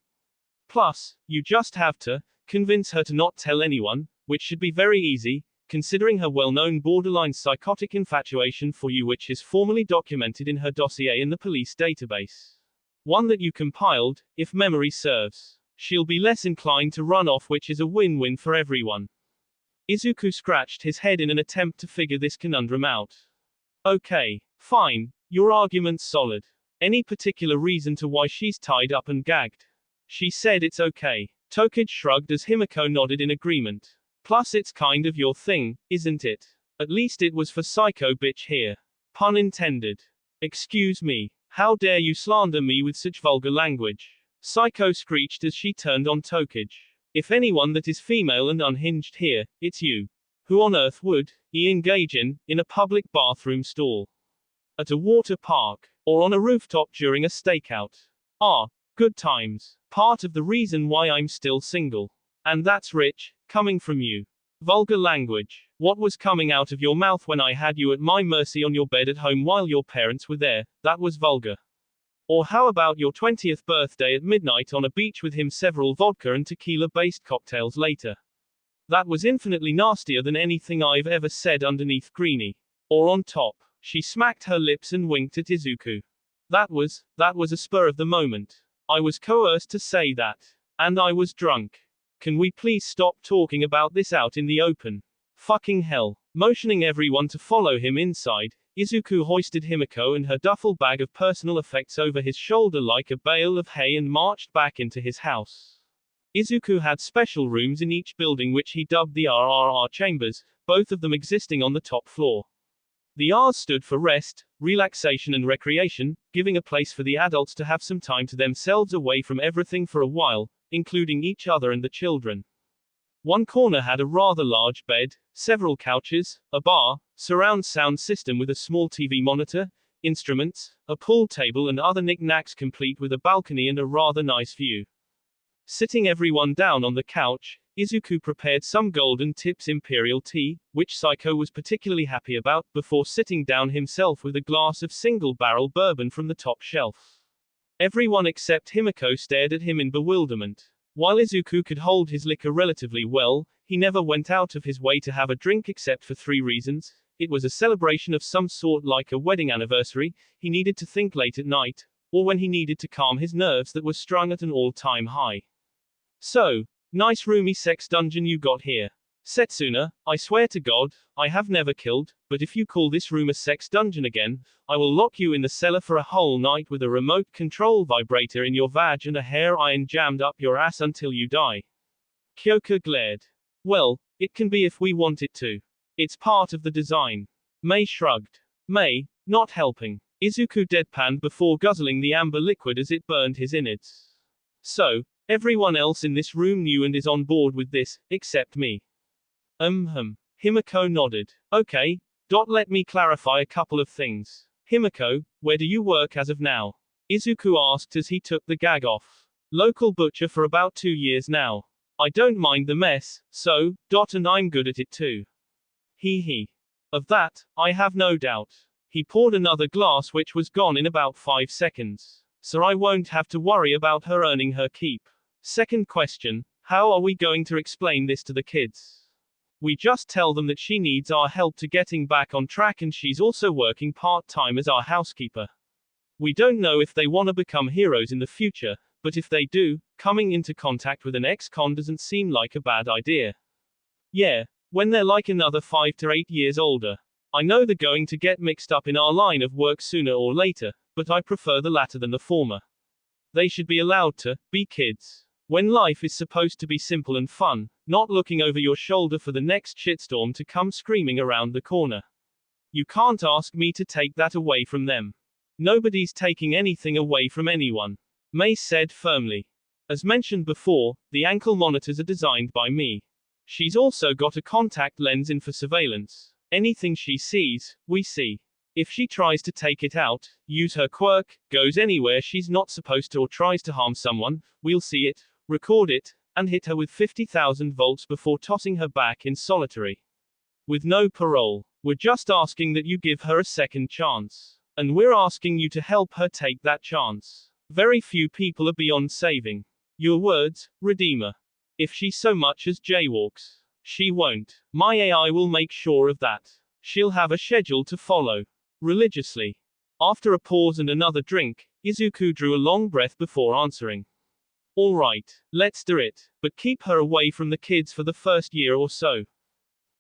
Plus, you just have to convince her to not tell anyone, which should be very easy, considering her well-known borderline psychotic infatuation for you, which is formally documented in her dossier in the police database. One that you compiled, if memory serves. She'll be less inclined to run off, which is a win-win for everyone. Izuku scratched his head in an attempt to figure this conundrum out. Okay, fine, your argument's solid. Any particular reason to why she's tied up and gagged? She said it's okay. Tokage shrugged as Himiko nodded in agreement. Plus it's kind of your thing, isn't it? At least it was for Psycho bitch here. Pun intended. Excuse me. How dare you slander me with such vulgar language? Psycho screeched as she turned on Tokage. If anyone that is female and unhinged here, it's you. Who on earth would engage in a public bathroom stall? At a water park? Or on a rooftop during a stakeout? Good times. Part of the reason why I'm still single. And that's rich, coming from you. Vulgar language. What was coming out of your mouth when I had you at my mercy on your bed at home while your parents were there? That was vulgar. Or how about your 20th birthday at midnight on a beach with him, several vodka and tequila-based cocktails later? That was infinitely nastier than anything I've ever said underneath Greenie. Or on top. She smacked her lips and winked at Izuku. That was a spur of the moment. I was coerced to say that. And I was drunk. Can we please stop talking about this out in the open? Fucking hell. Motioning everyone to follow him inside, Izuku hoisted Himiko and her duffel bag of personal effects over his shoulder like a bale of hay and marched back into his house. Izuku had special rooms in each building which he dubbed the RRR chambers, both of them existing on the top floor. The R's stood for rest, relaxation and recreation, giving a place for the adults to have some time to themselves away from everything for a while, including each other and the children. One corner had a rather large bed, several couches, a bar, surround sound system with a small TV monitor, instruments, a pool table and other knickknacks, complete with a balcony and a rather nice view. Sitting everyone down on the couch, Izuku prepared some golden tips imperial tea, which Psycho was particularly happy about, before sitting down himself with a glass of single barrel bourbon from the top shelf. Everyone except Himiko stared at him in bewilderment. While Izuku could hold his liquor relatively well, he never went out of his way to have a drink except for 3 reasons. It was a celebration of some sort like a wedding anniversary, he needed to think late at night, or when he needed to calm his nerves that were strung at an all-time high. So, nice roomy sex dungeon you got here. Setsuna, I swear to God, I have never killed, but if you call this room a sex dungeon again, I will lock you in the cellar for a whole night with a remote control vibrator in your vag and a hair iron jammed up your ass until you die. Kyoka glared. Well, it can be if we want it to. It's part of the design. Mei shrugged. Mei, not helping. Izuku deadpanned before guzzling the amber liquid as it burned his innards. So, everyone else in this room knew and is on board with this, except me. Himiko nodded. Okay. Let me clarify a couple of things. Himiko, where do you work as of now? Izuku asked as he took the gag off. Local butcher for about 2 years now. I don't mind the mess, so, and I'm good at it too. He. Of that, I have no doubt. He poured another glass which was gone in about 5 seconds. So I won't have to worry about her earning her keep. Second question, how are we going to explain this to the kids? We just tell them that she needs our help to getting back on track and she's also working part-time as our housekeeper. We don't know if they want to become heroes in the future, but if they do, coming into contact with an ex-con doesn't seem like a bad idea. Yeah, when they're like another 5 to 8 years older. I know they're going to get mixed up in our line of work sooner or later, but I prefer the latter than the former. They should be allowed to be kids. When life is supposed to be simple and fun, not looking over your shoulder for the next shitstorm to come screaming around the corner. You can't ask me to take that away from them. Nobody's taking anything away from anyone. Mei said firmly. As mentioned before, the ankle monitors are designed by me. She's also got a contact lens in for surveillance. Anything she sees, we see. If she tries to take it out, use her quirk, goes anywhere she's not supposed to or tries to harm someone, we'll see it, record it, and hit her with 50,000 volts before tossing her back in solitary. With no parole. We're just asking that you give her a second chance. And we're asking you to help her take that chance. Very few people are beyond saving. Your words, Redeemer. If she so much as jaywalks. She won't. My AI will make sure of that. She'll have a schedule to follow. Religiously. After a pause and another drink, Izuku drew a long breath before answering. All right, let's do it, but keep her away from the kids for the first year or so.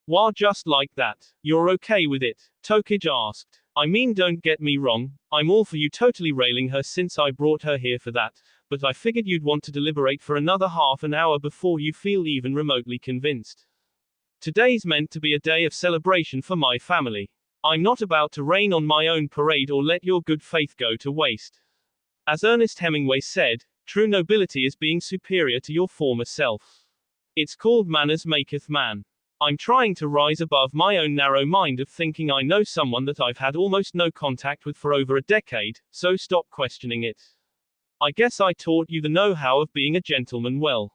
Why just like that? You're okay with it? Tokage asked. I mean, don't get me wrong, I'm all for you totally railing her since I brought her here for that, but I figured you'd want to deliberate for another half an hour before you feel even remotely convinced. Today's meant to be a day of celebration for my family. I'm not about to rain on my own parade or let your good faith go to waste. As Ernest Hemingway said, true nobility is being superior to your former self. It's called manners maketh man. I'm trying to rise above my own narrow mind of thinking I know someone that I've had almost no contact with for over a decade, so stop questioning it. I guess I taught you the know-how of being a gentleman well.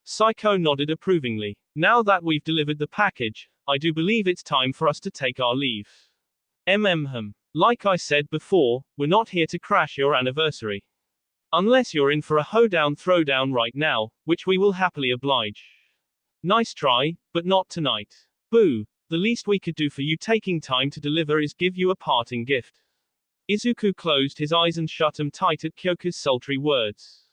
Psycho nodded approvingly. Now that we've delivered the package, I do believe it's time for us to take our leave. Like I said before, we're not here to crash your anniversary. Unless you're in for a hoedown throwdown right now, which we will happily oblige. Nice try, but not tonight. Boo. The least we could do for you taking time to deliver is give you a parting gift. Izuku closed his eyes and shut them tight at Kyoka's sultry words.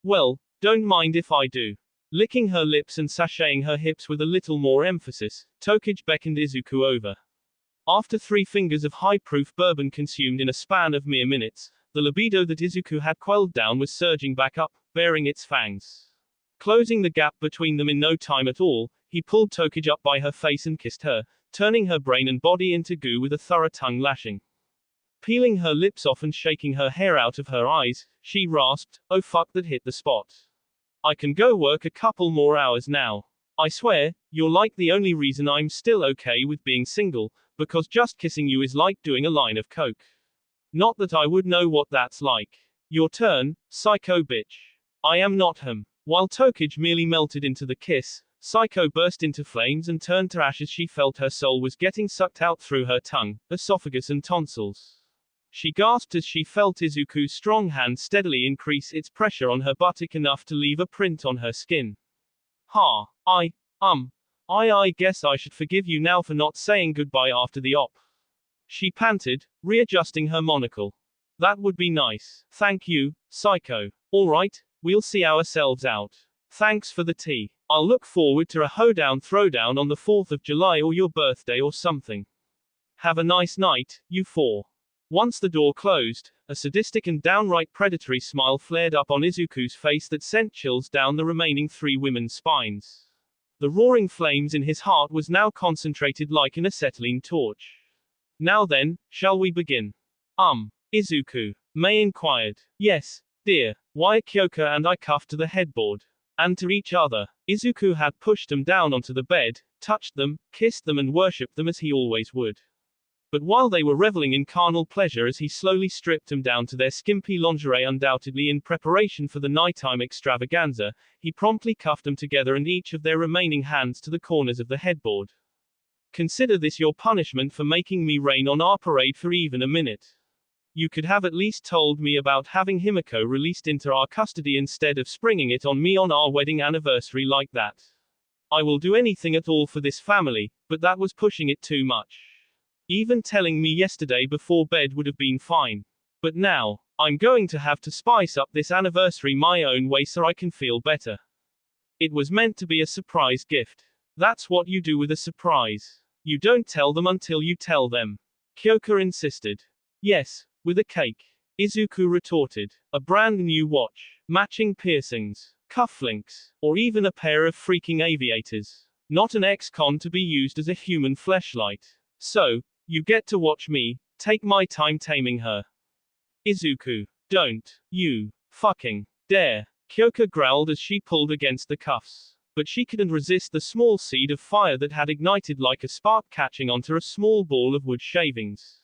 Well, don't mind if I do. Licking her lips and sashaying her hips with a little more emphasis, Tokage beckoned Izuku over. After 3 fingers of high-proof bourbon consumed in a span of mere minutes, the libido that Izuku had quelled down was surging back up, baring its fangs. Closing the gap between them in no time at all, he pulled Tokage up by her face and kissed her, turning her brain and body into goo with a thorough tongue lashing. Peeling her lips off and shaking her hair out of her eyes, she rasped, "Oh fuck, that hit the spot. I can go work a couple more hours now. I swear, you're like the only reason I'm still okay with being single, because just kissing you is like doing a line of coke. Not that I would know what that's like. Your turn, psycho bitch." I am not him. While Tokage merely melted into the kiss, Psycho burst into flames and turned to ash as she felt her soul was getting sucked out through her tongue, esophagus and tonsils. She gasped as she felt Izuku's strong hand steadily increase its pressure on her buttock enough to leave a print on her skin. Ha, I guess I should forgive you now for not saying goodbye after the op. She panted, readjusting her monocle. That would be nice. Thank you, Psycho. Alright, we'll see ourselves out. Thanks for the tea. I'll look forward to a hoedown throwdown on the 4th of July or your birthday or something. Have a nice night, you four. Once the door closed, a sadistic and downright predatory smile flared up on Izuku's face that sent chills down the remaining three women's spines. The roaring flames in his heart was now concentrated like an acetylene torch. Now then, shall we begin? Izuku. Mei inquired. Yes, dear. Why Kyoka and I cuffed to the headboard. And to each other. Izuku had pushed them down onto the bed, touched them, kissed them and worshipped them as he always would. But while they were reveling in carnal pleasure as he slowly stripped them down to their skimpy lingerie undoubtedly in preparation for the nighttime extravaganza, he promptly cuffed them together and each of their remaining hands to the corners of the headboard. Consider this your punishment for making me rain on our parade for even a minute. You could have at least told me about having Himiko released into our custody instead of springing it on me on our wedding anniversary like that. I will do anything at all for this family, but that was pushing it too much. Even telling me yesterday before bed would have been fine. But now, I'm going to have to spice up this anniversary my own way so I can feel better. It was meant to be a surprise gift. That's what you do with a surprise. You don't tell them until you tell them. Kyoka insisted. Yes, with a cake. Izuku retorted. A brand new watch, matching piercings, cufflinks, or even a pair of freaking aviators. Not an ex-con to be used as a human fleshlight. So, you get to watch me, take my time taming her. Izuku. Don't. You. Fucking. Dare. Kyoka growled as she pulled against the cuffs. But she couldn't resist the small seed of fire that had ignited like a spark catching onto a small ball of wood shavings.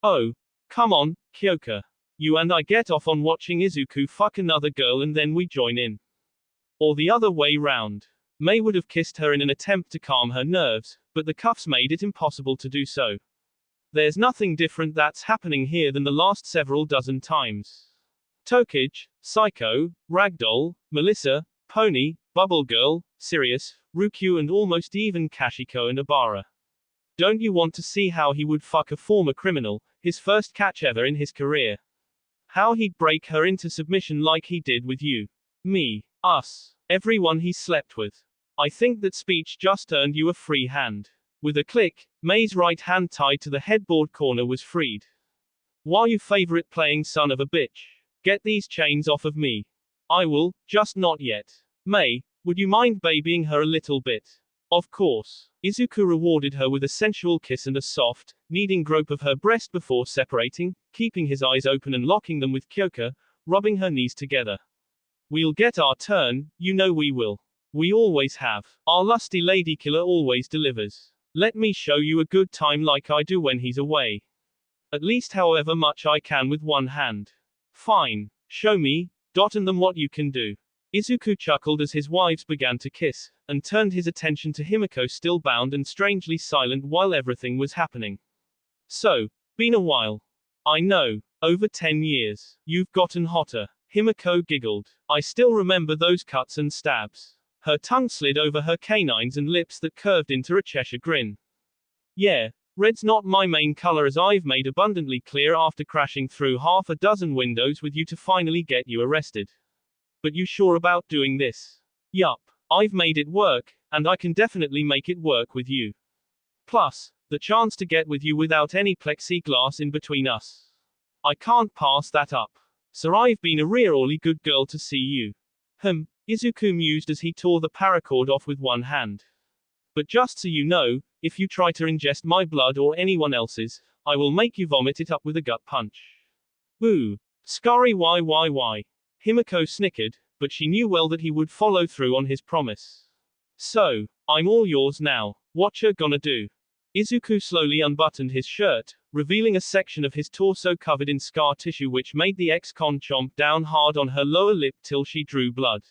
Oh. Come on, Kyoka. You and I get off on watching Izuku fuck another girl and then we join in. Or the other way round. Mei would have kissed her in an attempt to calm her nerves, but the cuffs made it impossible to do so. There's nothing different that's happening here than the last several dozen times. Tokage, Psycho, Ragdoll, Melissa, Pony, Bubble Girl, Sirius, Rukyu and almost even Kashiko and Abara. Don't you want to see how he would fuck a former criminal, his first catch ever in his career? How he'd break her into submission like he did with you. Me. Us. Everyone he slept with. I think that speech just earned you a free hand. With a click, Mei's right hand tied to the headboard corner was freed. Why you favorite playing son of a bitch? Get these chains off of me. I will, just not yet. Mei, would you mind babying her a little bit? Of course. Izuku rewarded her with a sensual kiss and a soft, kneading grope of her breast before separating, keeping his eyes open and locking them with Kyoka, rubbing her knees together. We'll get our turn, you know we will. We always have. Our lusty lady killer always delivers. Let me show you a good time like I do when he's away. At least however much I can with one hand. Fine. Show me, and them what you can do. Izuku chuckled as his wives began to kiss, and turned his attention to Himiko still bound and strangely silent while everything was happening. So, been a while. I know. Over 10 years. You've gotten hotter. Himiko giggled. I still remember those cuts and stabs. Her tongue slid over her canines and lips that curved into a Cheshire grin. Yeah, red's not my main color as I've made abundantly clear after crashing through half a dozen windows with you to finally get you arrested. But you sure about doing this? Yup. I've made it work, and I can definitely make it work with you. Plus, the chance to get with you without any plexiglass in between us. I can't pass that up. So I've been a really good girl to see you. Izuku mused as he tore the paracord off with one hand. But just so you know, if you try to ingest my blood or anyone else's, I will make you vomit it up with a gut punch. Ooh. Scurry why. Himiko snickered, but she knew well that he would follow through on his promise. So, I'm all yours now. What you gonna do? Izuku slowly unbuttoned his shirt, revealing a section of his torso covered in scar tissue which made the ex-con chomp down hard on her lower lip till she drew blood.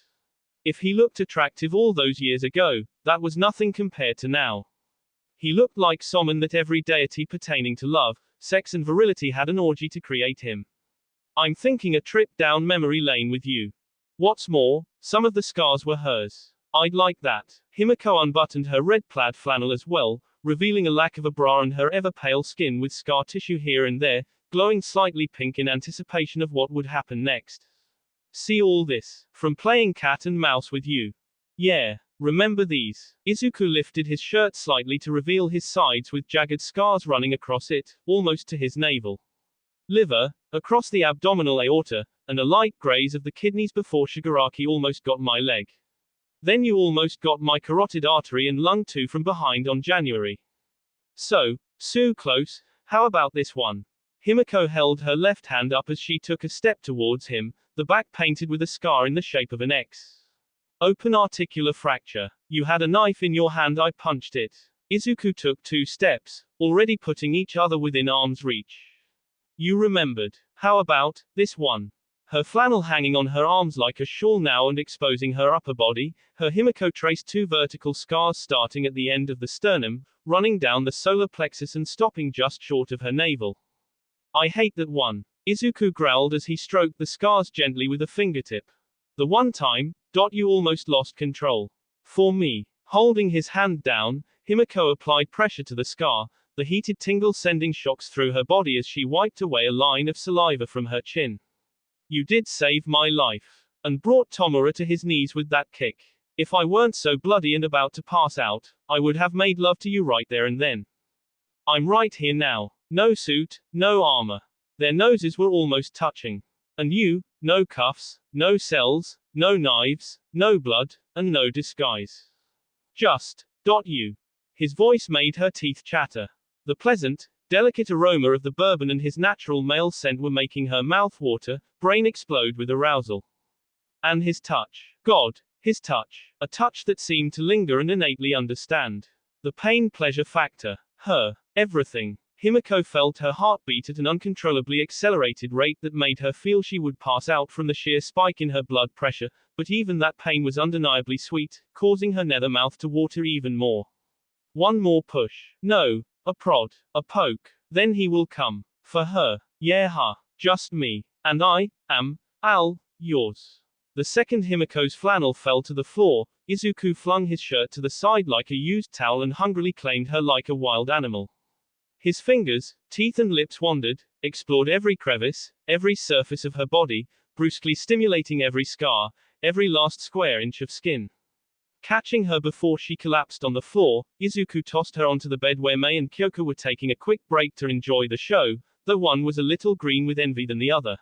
If he looked attractive all those years ago, that was nothing compared to now. He looked like someone that every deity pertaining to love, sex and virility had an orgy to create him. I'm thinking a trip down memory lane with you. What's more, some of the scars were hers. I'd like that. Himiko unbuttoned her red plaid flannel as well, revealing a lack of a bra and her ever-pale skin with scar tissue here and there, glowing slightly pink in anticipation of what would happen next. See all this? From playing cat and mouse with you. Yeah. Remember these? Izuku lifted his shirt slightly to reveal his sides with jagged scars running across it, almost to his navel. Liver, across the abdominal aorta, and a light graze of the kidneys before Shigaraki almost got my leg. Then you almost got my carotid artery and lung too from behind on January. So close, how about this one? Himiko held her left hand up as she took a step towards him, the back painted with a scar in the shape of an X. Open articular fracture. You had a knife in your hand, I punched it. Izuku took 2 steps, already putting each other within arm's reach. You remembered. How about this one? Her flannel hanging on her arms like a shawl now and exposing her upper body, her Himiko traced 2 vertical scars starting at the end of the sternum, running down the solar plexus and stopping just short of her navel. I hate that one. Izuku growled as he stroked the scars gently with a fingertip. The one time, you almost lost control. For me. Holding his hand down, Himiko applied pressure to the scar, the heated tingle sending shocks through her body as she wiped away a line of saliva from her chin. You did save my life. And brought Tomura to his knees with that kick. If I weren't so bloody and about to pass out, I would have made love to you right there and then. I'm right here now. No suit, no armor. Their noses were almost touching. And you, no cuffs, no cells, no knives, no blood, and no disguise. Just, you. His voice made her teeth chatter. The pleasant, delicate aroma of the bourbon and his natural male scent were making her mouth water, brain explode with arousal. And his touch. God, his touch. A touch that seemed to linger and innately understand. The pain-pleasure factor. Her. Everything. Himiko felt her heart beat at an uncontrollably accelerated rate that made her feel she would pass out from the sheer spike in her blood pressure, but even that pain was undeniably sweet, causing her nether mouth to water even more. One more push. No. A prod. A poke. Then he will come. For her. Yeah ha. Just me. And I am, yours. The second Himiko's flannel fell to the floor, Izuku flung his shirt to the side like a used towel and hungrily claimed her like a wild animal. His fingers, teeth and lips wandered, explored every crevice, every surface of her body, brusquely stimulating every scar, every last square inch of skin. Catching her before she collapsed on the floor, Izuku tossed her onto the bed where Mei and Kyoko were taking a quick break to enjoy the show, though one was a little green with envy than the other.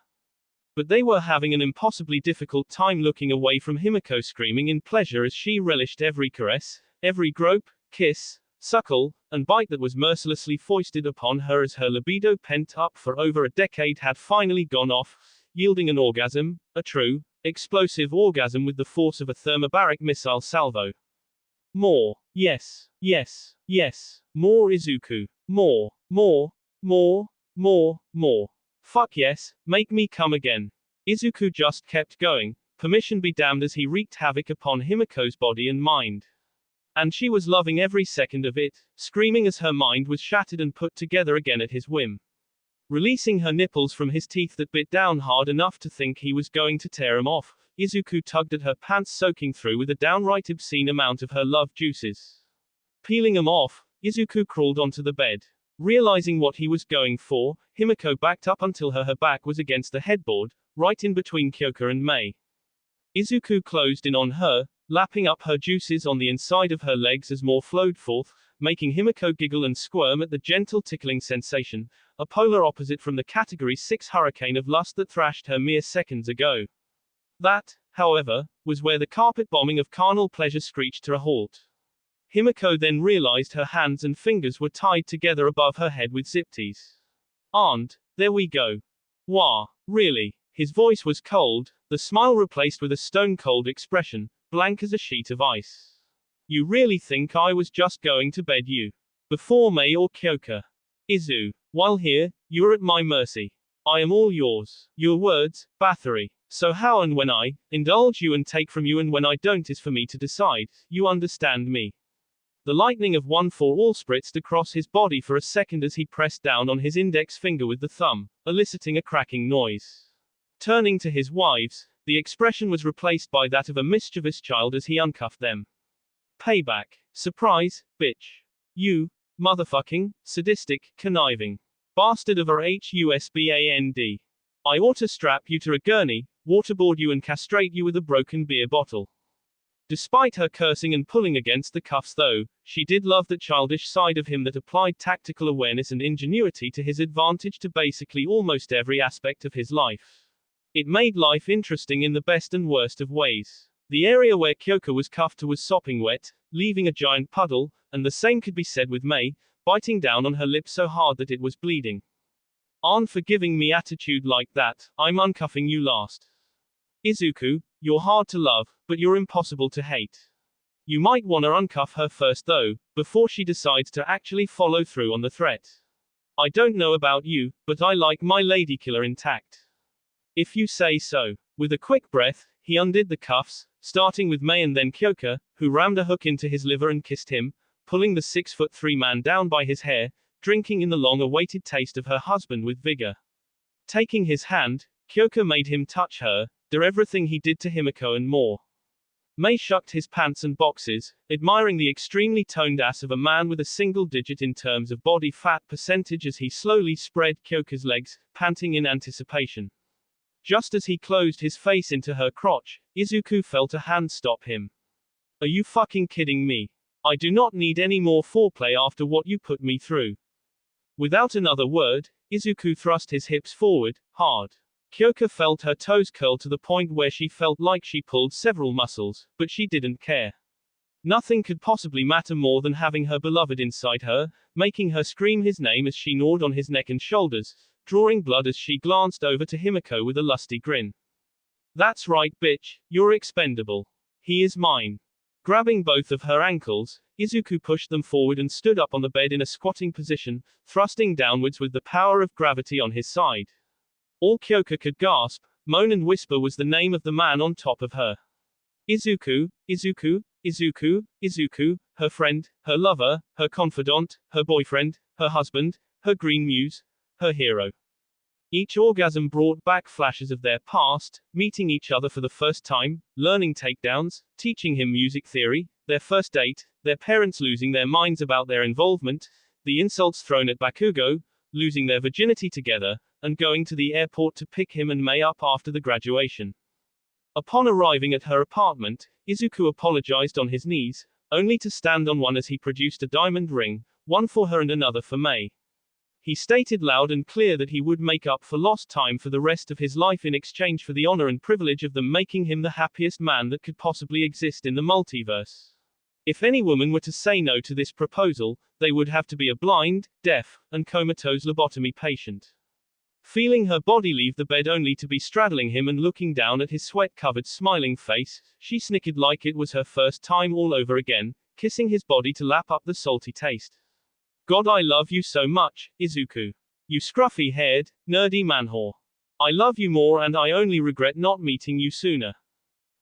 But they were having an impossibly difficult time looking away from Himiko screaming in pleasure as she relished every caress, every grope, kiss, suckle, and bite that was mercilessly foisted upon her as her libido pent up for over a decade had finally gone off, yielding an orgasm, a true, explosive orgasm with the force of a thermobaric missile salvo. More. Yes. Yes. Yes. More Izuku. More. More. More. More. More. Fuck yes, make me come again. Izuku just kept going, permission be damned as he wreaked havoc upon Himiko's body and mind. And she was loving every second of it, screaming as her mind was shattered and put together again at his whim. Releasing her nipples from his teeth that bit down hard enough to think he was going to tear them off, Izuku tugged at her pants soaking through with a downright obscene amount of her love juices. Peeling them off, Izuku crawled onto the bed. Realizing what he was going for, Himiko backed up until her back was against the headboard, right in between Kyoko and Mei. Izuku closed in on her, lapping up her juices on the inside of her legs as more flowed forth, making Himiko giggle and squirm at the gentle tickling sensation, a polar opposite from the Category 6 hurricane of lust that thrashed her mere seconds ago. That, however, was where the carpet bombing of carnal pleasure screeched to a halt. Himiko then realized her hands and fingers were tied together above her head with zip ties. And there we go. Wah, really? His voice was cold, the smile replaced with a stone-cold expression, blank as a sheet of ice. You really think I was just going to bed you? Before Mei or Kyoko? Izu. While here, you're at my mercy. I am all yours. Your words, Bathory. So how and when I indulge you and take from you and when I don't is for me to decide, you understand me. The lightning of 1-for-all spritzed across his body for a second as he pressed down on his index finger with the thumb, eliciting a cracking noise. Turning to his wives, the expression was replaced by that of a mischievous child as he uncuffed them. Payback. Surprise, bitch. You, motherfucking, sadistic, conniving bastard of a HUSBAND. I ought to strap you to a gurney, waterboard you and castrate you with a broken beer bottle. Despite her cursing and pulling against the cuffs though, she did love that childish side of him that applied tactical awareness and ingenuity to his advantage to basically almost every aspect of his life. It made life interesting in the best and worst of ways. The area where Kyoko was cuffed to was sopping wet, leaving a giant puddle, and the same could be said with Mei, biting down on her lip so hard that it was bleeding. "Aren't for giving me attitude like that, I'm uncuffing you last. Izuku, you're hard to love, but you're impossible to hate. You might wanna uncuff her first though, before she decides to actually follow through on the threat. I don't know about you, but I like my ladykiller intact. If you say so." With a quick breath, he undid the cuffs, starting with Mei and then Kyoko, who rammed a hook into his liver and kissed him, pulling the 6'3" man down by his hair, drinking in the long-awaited taste of her husband with vigor. Taking his hand, Kyoko made him touch her, do everything he did to Himiko and more. Mei shucked his pants and boxes, admiring the extremely toned ass of a man with a single digit in terms of body fat percentage as he slowly spread Kyoko's legs, panting in anticipation. Just as he closed his face into her crotch, Izuku felt a hand stop him. "Are you fucking kidding me? I do not need any more foreplay after what you put me through." Without another word, Izuku thrust his hips forward, hard. Kyoko felt her toes curl to the point where she felt like she pulled several muscles, but she didn't care. Nothing could possibly matter more than having her beloved inside her, making her scream his name as she gnawed on his neck and shoulders, drawing blood as she glanced over to Himiko with a lusty grin. "That's right, bitch, you're expendable. He is mine." Grabbing both of her ankles, Izuku pushed them forward and stood up on the bed in a squatting position, thrusting downwards with the power of gravity on his side. All Kyoko could gasp, moan and whisper was the name of the man on top of her. Izuku, Izuku, Izuku, Izuku, her friend, her lover, her confidant, her boyfriend, her husband, her green muse, her hero. Each orgasm brought back flashes of their past, meeting each other for the first time, learning takedowns, teaching him music theory, their first date, their parents losing their minds about their involvement, the insults thrown at Bakugo, losing their virginity together, and going to the airport to pick him and Mei up after the graduation. Upon arriving at her apartment, Izuku apologized on his knees, only to stand on one as he produced a diamond ring, one for her and another for Mei. He stated loud and clear that he would make up for lost time for the rest of his life in exchange for the honor and privilege of them making him the happiest man that could possibly exist in the multiverse. If any woman were to say no to this proposal, they would have to be a blind, deaf, and comatose lobotomy patient. Feeling her body leave the bed only to be straddling him and looking down at his sweat-covered smiling face, she snickered like it was her first time all over again, kissing his body to lap up the salty taste. "God, I love you so much, Izuku. You scruffy-haired, nerdy manwhore. I love you more and I only regret not meeting you sooner."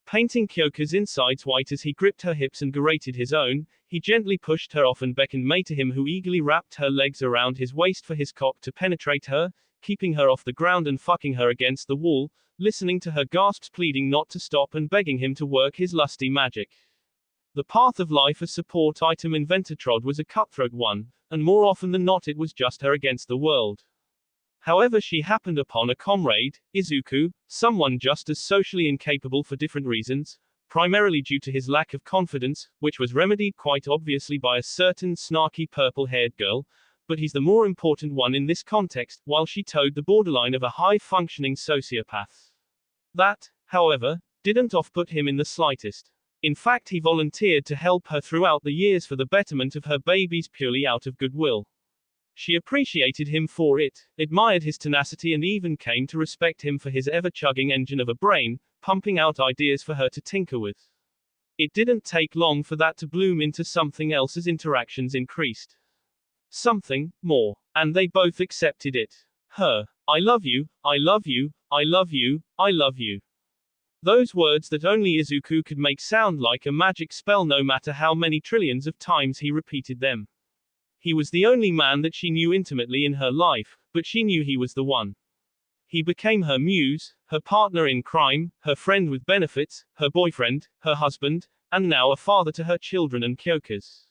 Painting Kyoko's insides white as he gripped her hips and grated his own, he gently pushed her off and beckoned Mei to him, who eagerly wrapped her legs around his waist for his cock to penetrate her, keeping her off the ground and fucking her against the wall, listening to her gasps pleading not to stop and begging him to work his lusty magic. The path of life as support item inventor trod was a cutthroat one, and more often than not it was just her against the world. However, she happened upon a comrade, Izuku, someone just as socially incapable for different reasons, primarily due to his lack of confidence, which was remedied quite obviously by a certain snarky purple-haired girl, but he's the more important one in this context, while she towed the borderline of a high-functioning sociopath. That, however, didn't off-put him in the slightest. In fact, he volunteered to help her throughout the years for the betterment of her babies purely out of goodwill. She appreciated him for it, admired his tenacity and even came to respect him for his ever-chugging engine of a brain, pumping out ideas for her to tinker with. It didn't take long for that to bloom into something else as interactions increased. Something more. And they both accepted it. Her, "I love you, I love you, I love you, I love you." Those words that only Izuku could make sound like a magic spell no matter how many trillions of times he repeated them. He was the only man that she knew intimately in her life, but she knew he was the one. He became her muse, her partner in crime, her friend with benefits, her boyfriend, her husband, and now a father to her children and Kyoka's.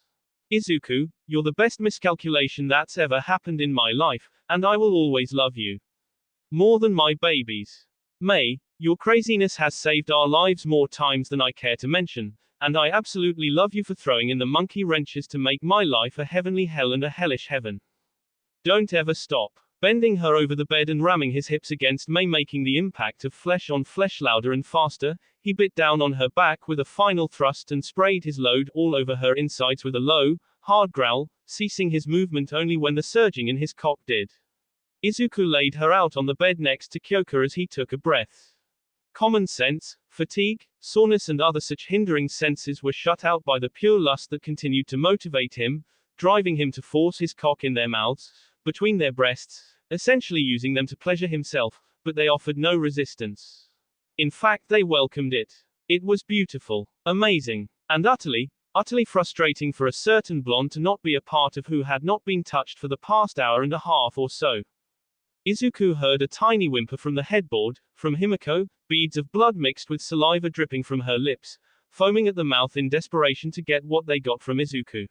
Izuku, you're the best miscalculation that's ever happened in my life, and I will always love you. More than my babies. May, your craziness has saved our lives more times than I care to mention, and I absolutely love you for throwing in the monkey wrenches to make my life a heavenly hell and a hellish heaven. Don't ever stop. Bending her over the bed and ramming his hips against May, making the impact of flesh on flesh louder and faster, he bit down on her back with a final thrust and sprayed his load all over her insides with a low, hard growl, ceasing his movement only when the surging in his cock did. Izuku laid her out on the bed next to Kyoka as he took a breath. Common sense, fatigue, soreness and other such hindering senses were shut out by the pure lust that continued to motivate him, driving him to force his cock in their mouths, between their breasts, essentially using them to pleasure himself, but they offered no resistance. In fact, they welcomed it. It was beautiful, amazing, and utterly frustrating for a certain blonde to not be a part of who had not been touched for the past hour and a half or so. Izuku heard a tiny whimper from the headboard, from Himiko, beads of blood mixed with saliva dripping from her lips, foaming at the mouth in desperation to get what they got from Izuku.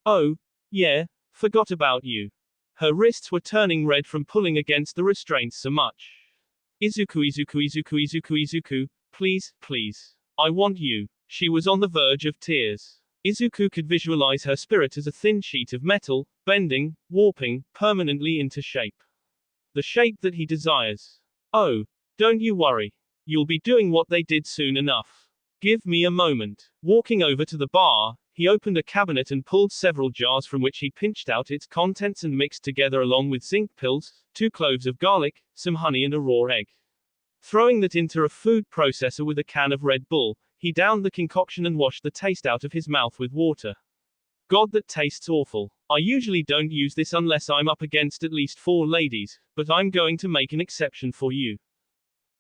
Oh, yeah, forgot about you. Her wrists were turning red from pulling against the restraints so much. Izuku, please, please. I want you. She was on the verge of tears. Izuku could visualize her spirit as a thin sheet of metal, bending, warping, permanently into shape. The shape that he desires. Oh, don't you worry. You'll be doing what they did soon enough. Give me a moment. Walking over to the bar, he opened a cabinet and pulled several jars from which he pinched out its contents and mixed together along with zinc pills, 2 cloves of garlic, some honey and a raw egg. Throwing that into a food processor with a can of Red Bull, he downed the concoction and washed the taste out of his mouth with water. God, that tastes awful. I usually don't use this unless I'm up against at least 4 ladies, but I'm going to make an exception for you.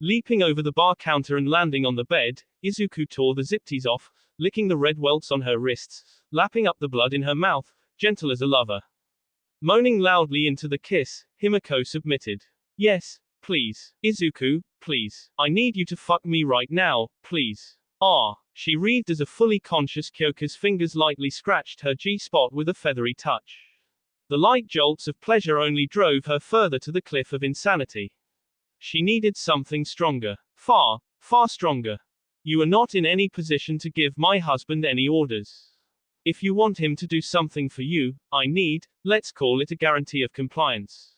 Leaping over the bar counter and landing on the bed, Izuku tore the zip-tees off, licking the red welts on her wrists, lapping up the blood in her mouth, gentle as a lover. Moaning loudly into the kiss, Himiko submitted. Yes, please. Izuku, please. I need you to fuck me right now, please. Ah, she wreathed as a fully conscious Kyoka's fingers lightly scratched her G-spot with a feathery touch. The light jolts of pleasure only drove her further to the cliff of insanity. She needed something stronger. Far, far stronger. You are not in any position to give my husband any orders. If you want him to do something for you, I need, let's call it a guarantee of compliance.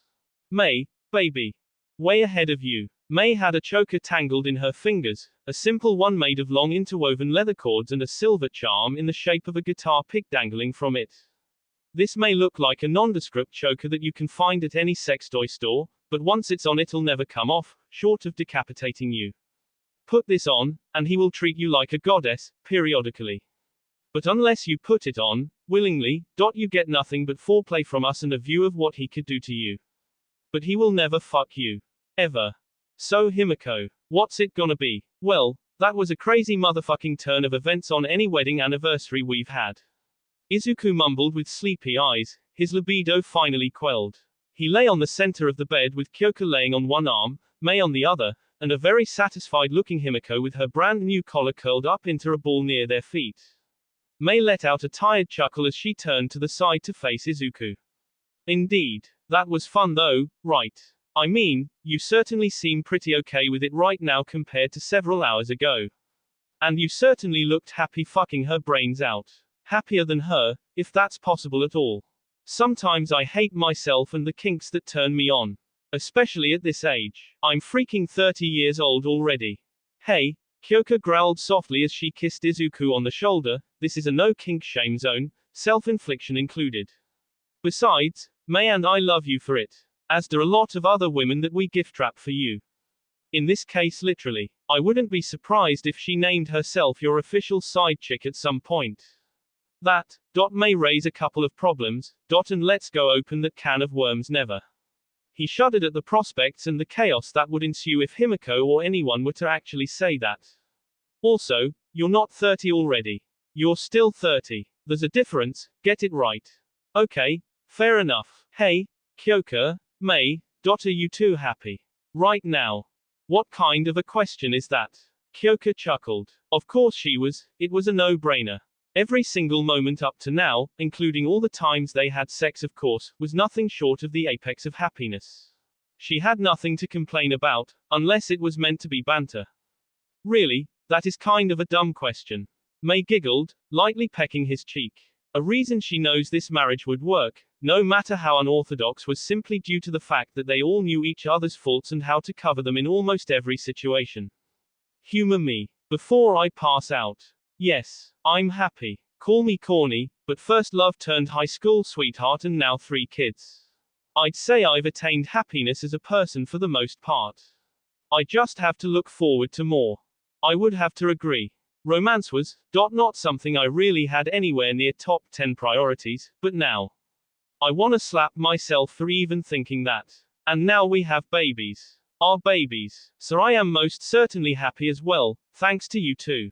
May, baby. Way ahead of you. May had a choker tangled in her fingers, a simple one made of long interwoven leather cords and a silver charm in the shape of a guitar pick dangling from it. This may look like a nondescript choker that you can find at any sex toy store, but once it's on it'll never come off, short of decapitating you. Put this on, and he will treat you like a goddess, periodically. But unless you put it on, willingly, you get nothing but foreplay from us and a view of what he could do to you. But he will never fuck you. Ever. So Himiko, what's it gonna be? Well, that was a crazy motherfucking turn of events on any wedding anniversary we've had. Izuku mumbled with sleepy eyes, his libido finally quelled. He lay on the center of the bed with Kyoka laying on one arm, May on the other, and a very satisfied-looking Himiko with her brand-new collar curled up into a ball near their feet. May let out a tired chuckle as she turned to the side to face Izuku. Indeed. That was fun though, right? I mean, you certainly seem pretty okay with it right now compared to several hours ago. And you certainly looked happy fucking her brains out. Happier than her, if that's possible at all. Sometimes I hate myself and the kinks that turn me on. Especially at this age. I'm freaking 30 years old already. Hey, Kyoka growled softly as she kissed Izuku on the shoulder, this is a no kink shame zone, self-infliction included. Besides, May and I love you for it. As do a lot of other women that we gift wrap for you. In this case literally. I wouldn't be surprised if she named herself your official side chick at some point. That, may raise a couple of problems, and let's go open that can of worms never. He shuddered at the prospects and the chaos that would ensue if Himiko or anyone were to actually say that. Also, you're not 30 already. You're still 30. There's a difference, get it right. Okay, fair enough. Hey, Kyoka, May, are you two happy? Right now. What kind of a question is that? Kyoka chuckled. Of course she was, it was a no-brainer. Every single moment up to now, including all the times they had sex of course, was nothing short of the apex of happiness. She had nothing to complain about, unless it was meant to be banter. Really, that is kind of a dumb question. May giggled, lightly pecking his cheek. A reason she knows this marriage would work, no matter how unorthodox, was simply due to the fact that they all knew each other's faults and how to cover them in almost every situation. Humor me. Before I pass out. Yes, I'm happy. Call me corny, but first love turned high school sweetheart and now 3 kids. I'd say I've attained happiness as a person for the most part. I just have to look forward to more. I would have to agree. Romance was, not something I really had anywhere near top 10 priorities, but now. I wanna slap myself for even thinking that. And now we have babies. Our babies. So I am most certainly happy as well, thanks to you too.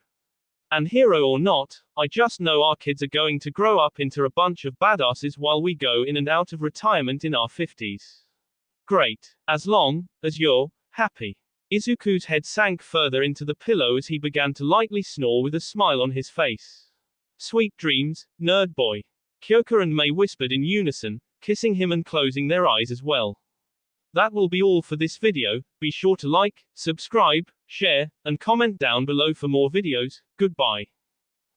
And hero or not, I just know our kids are going to grow up into a bunch of badasses while we go in and out of retirement in our 50s. Great. As long as you're happy. Izuku's head sank further into the pillow as he began to lightly snore with a smile on his face. Sweet dreams, nerd boy. Kyoka and May whispered in unison, kissing him and closing their eyes as well. That will be all for this video. Be sure to like, subscribe, share, and comment down below for more videos. Goodbye.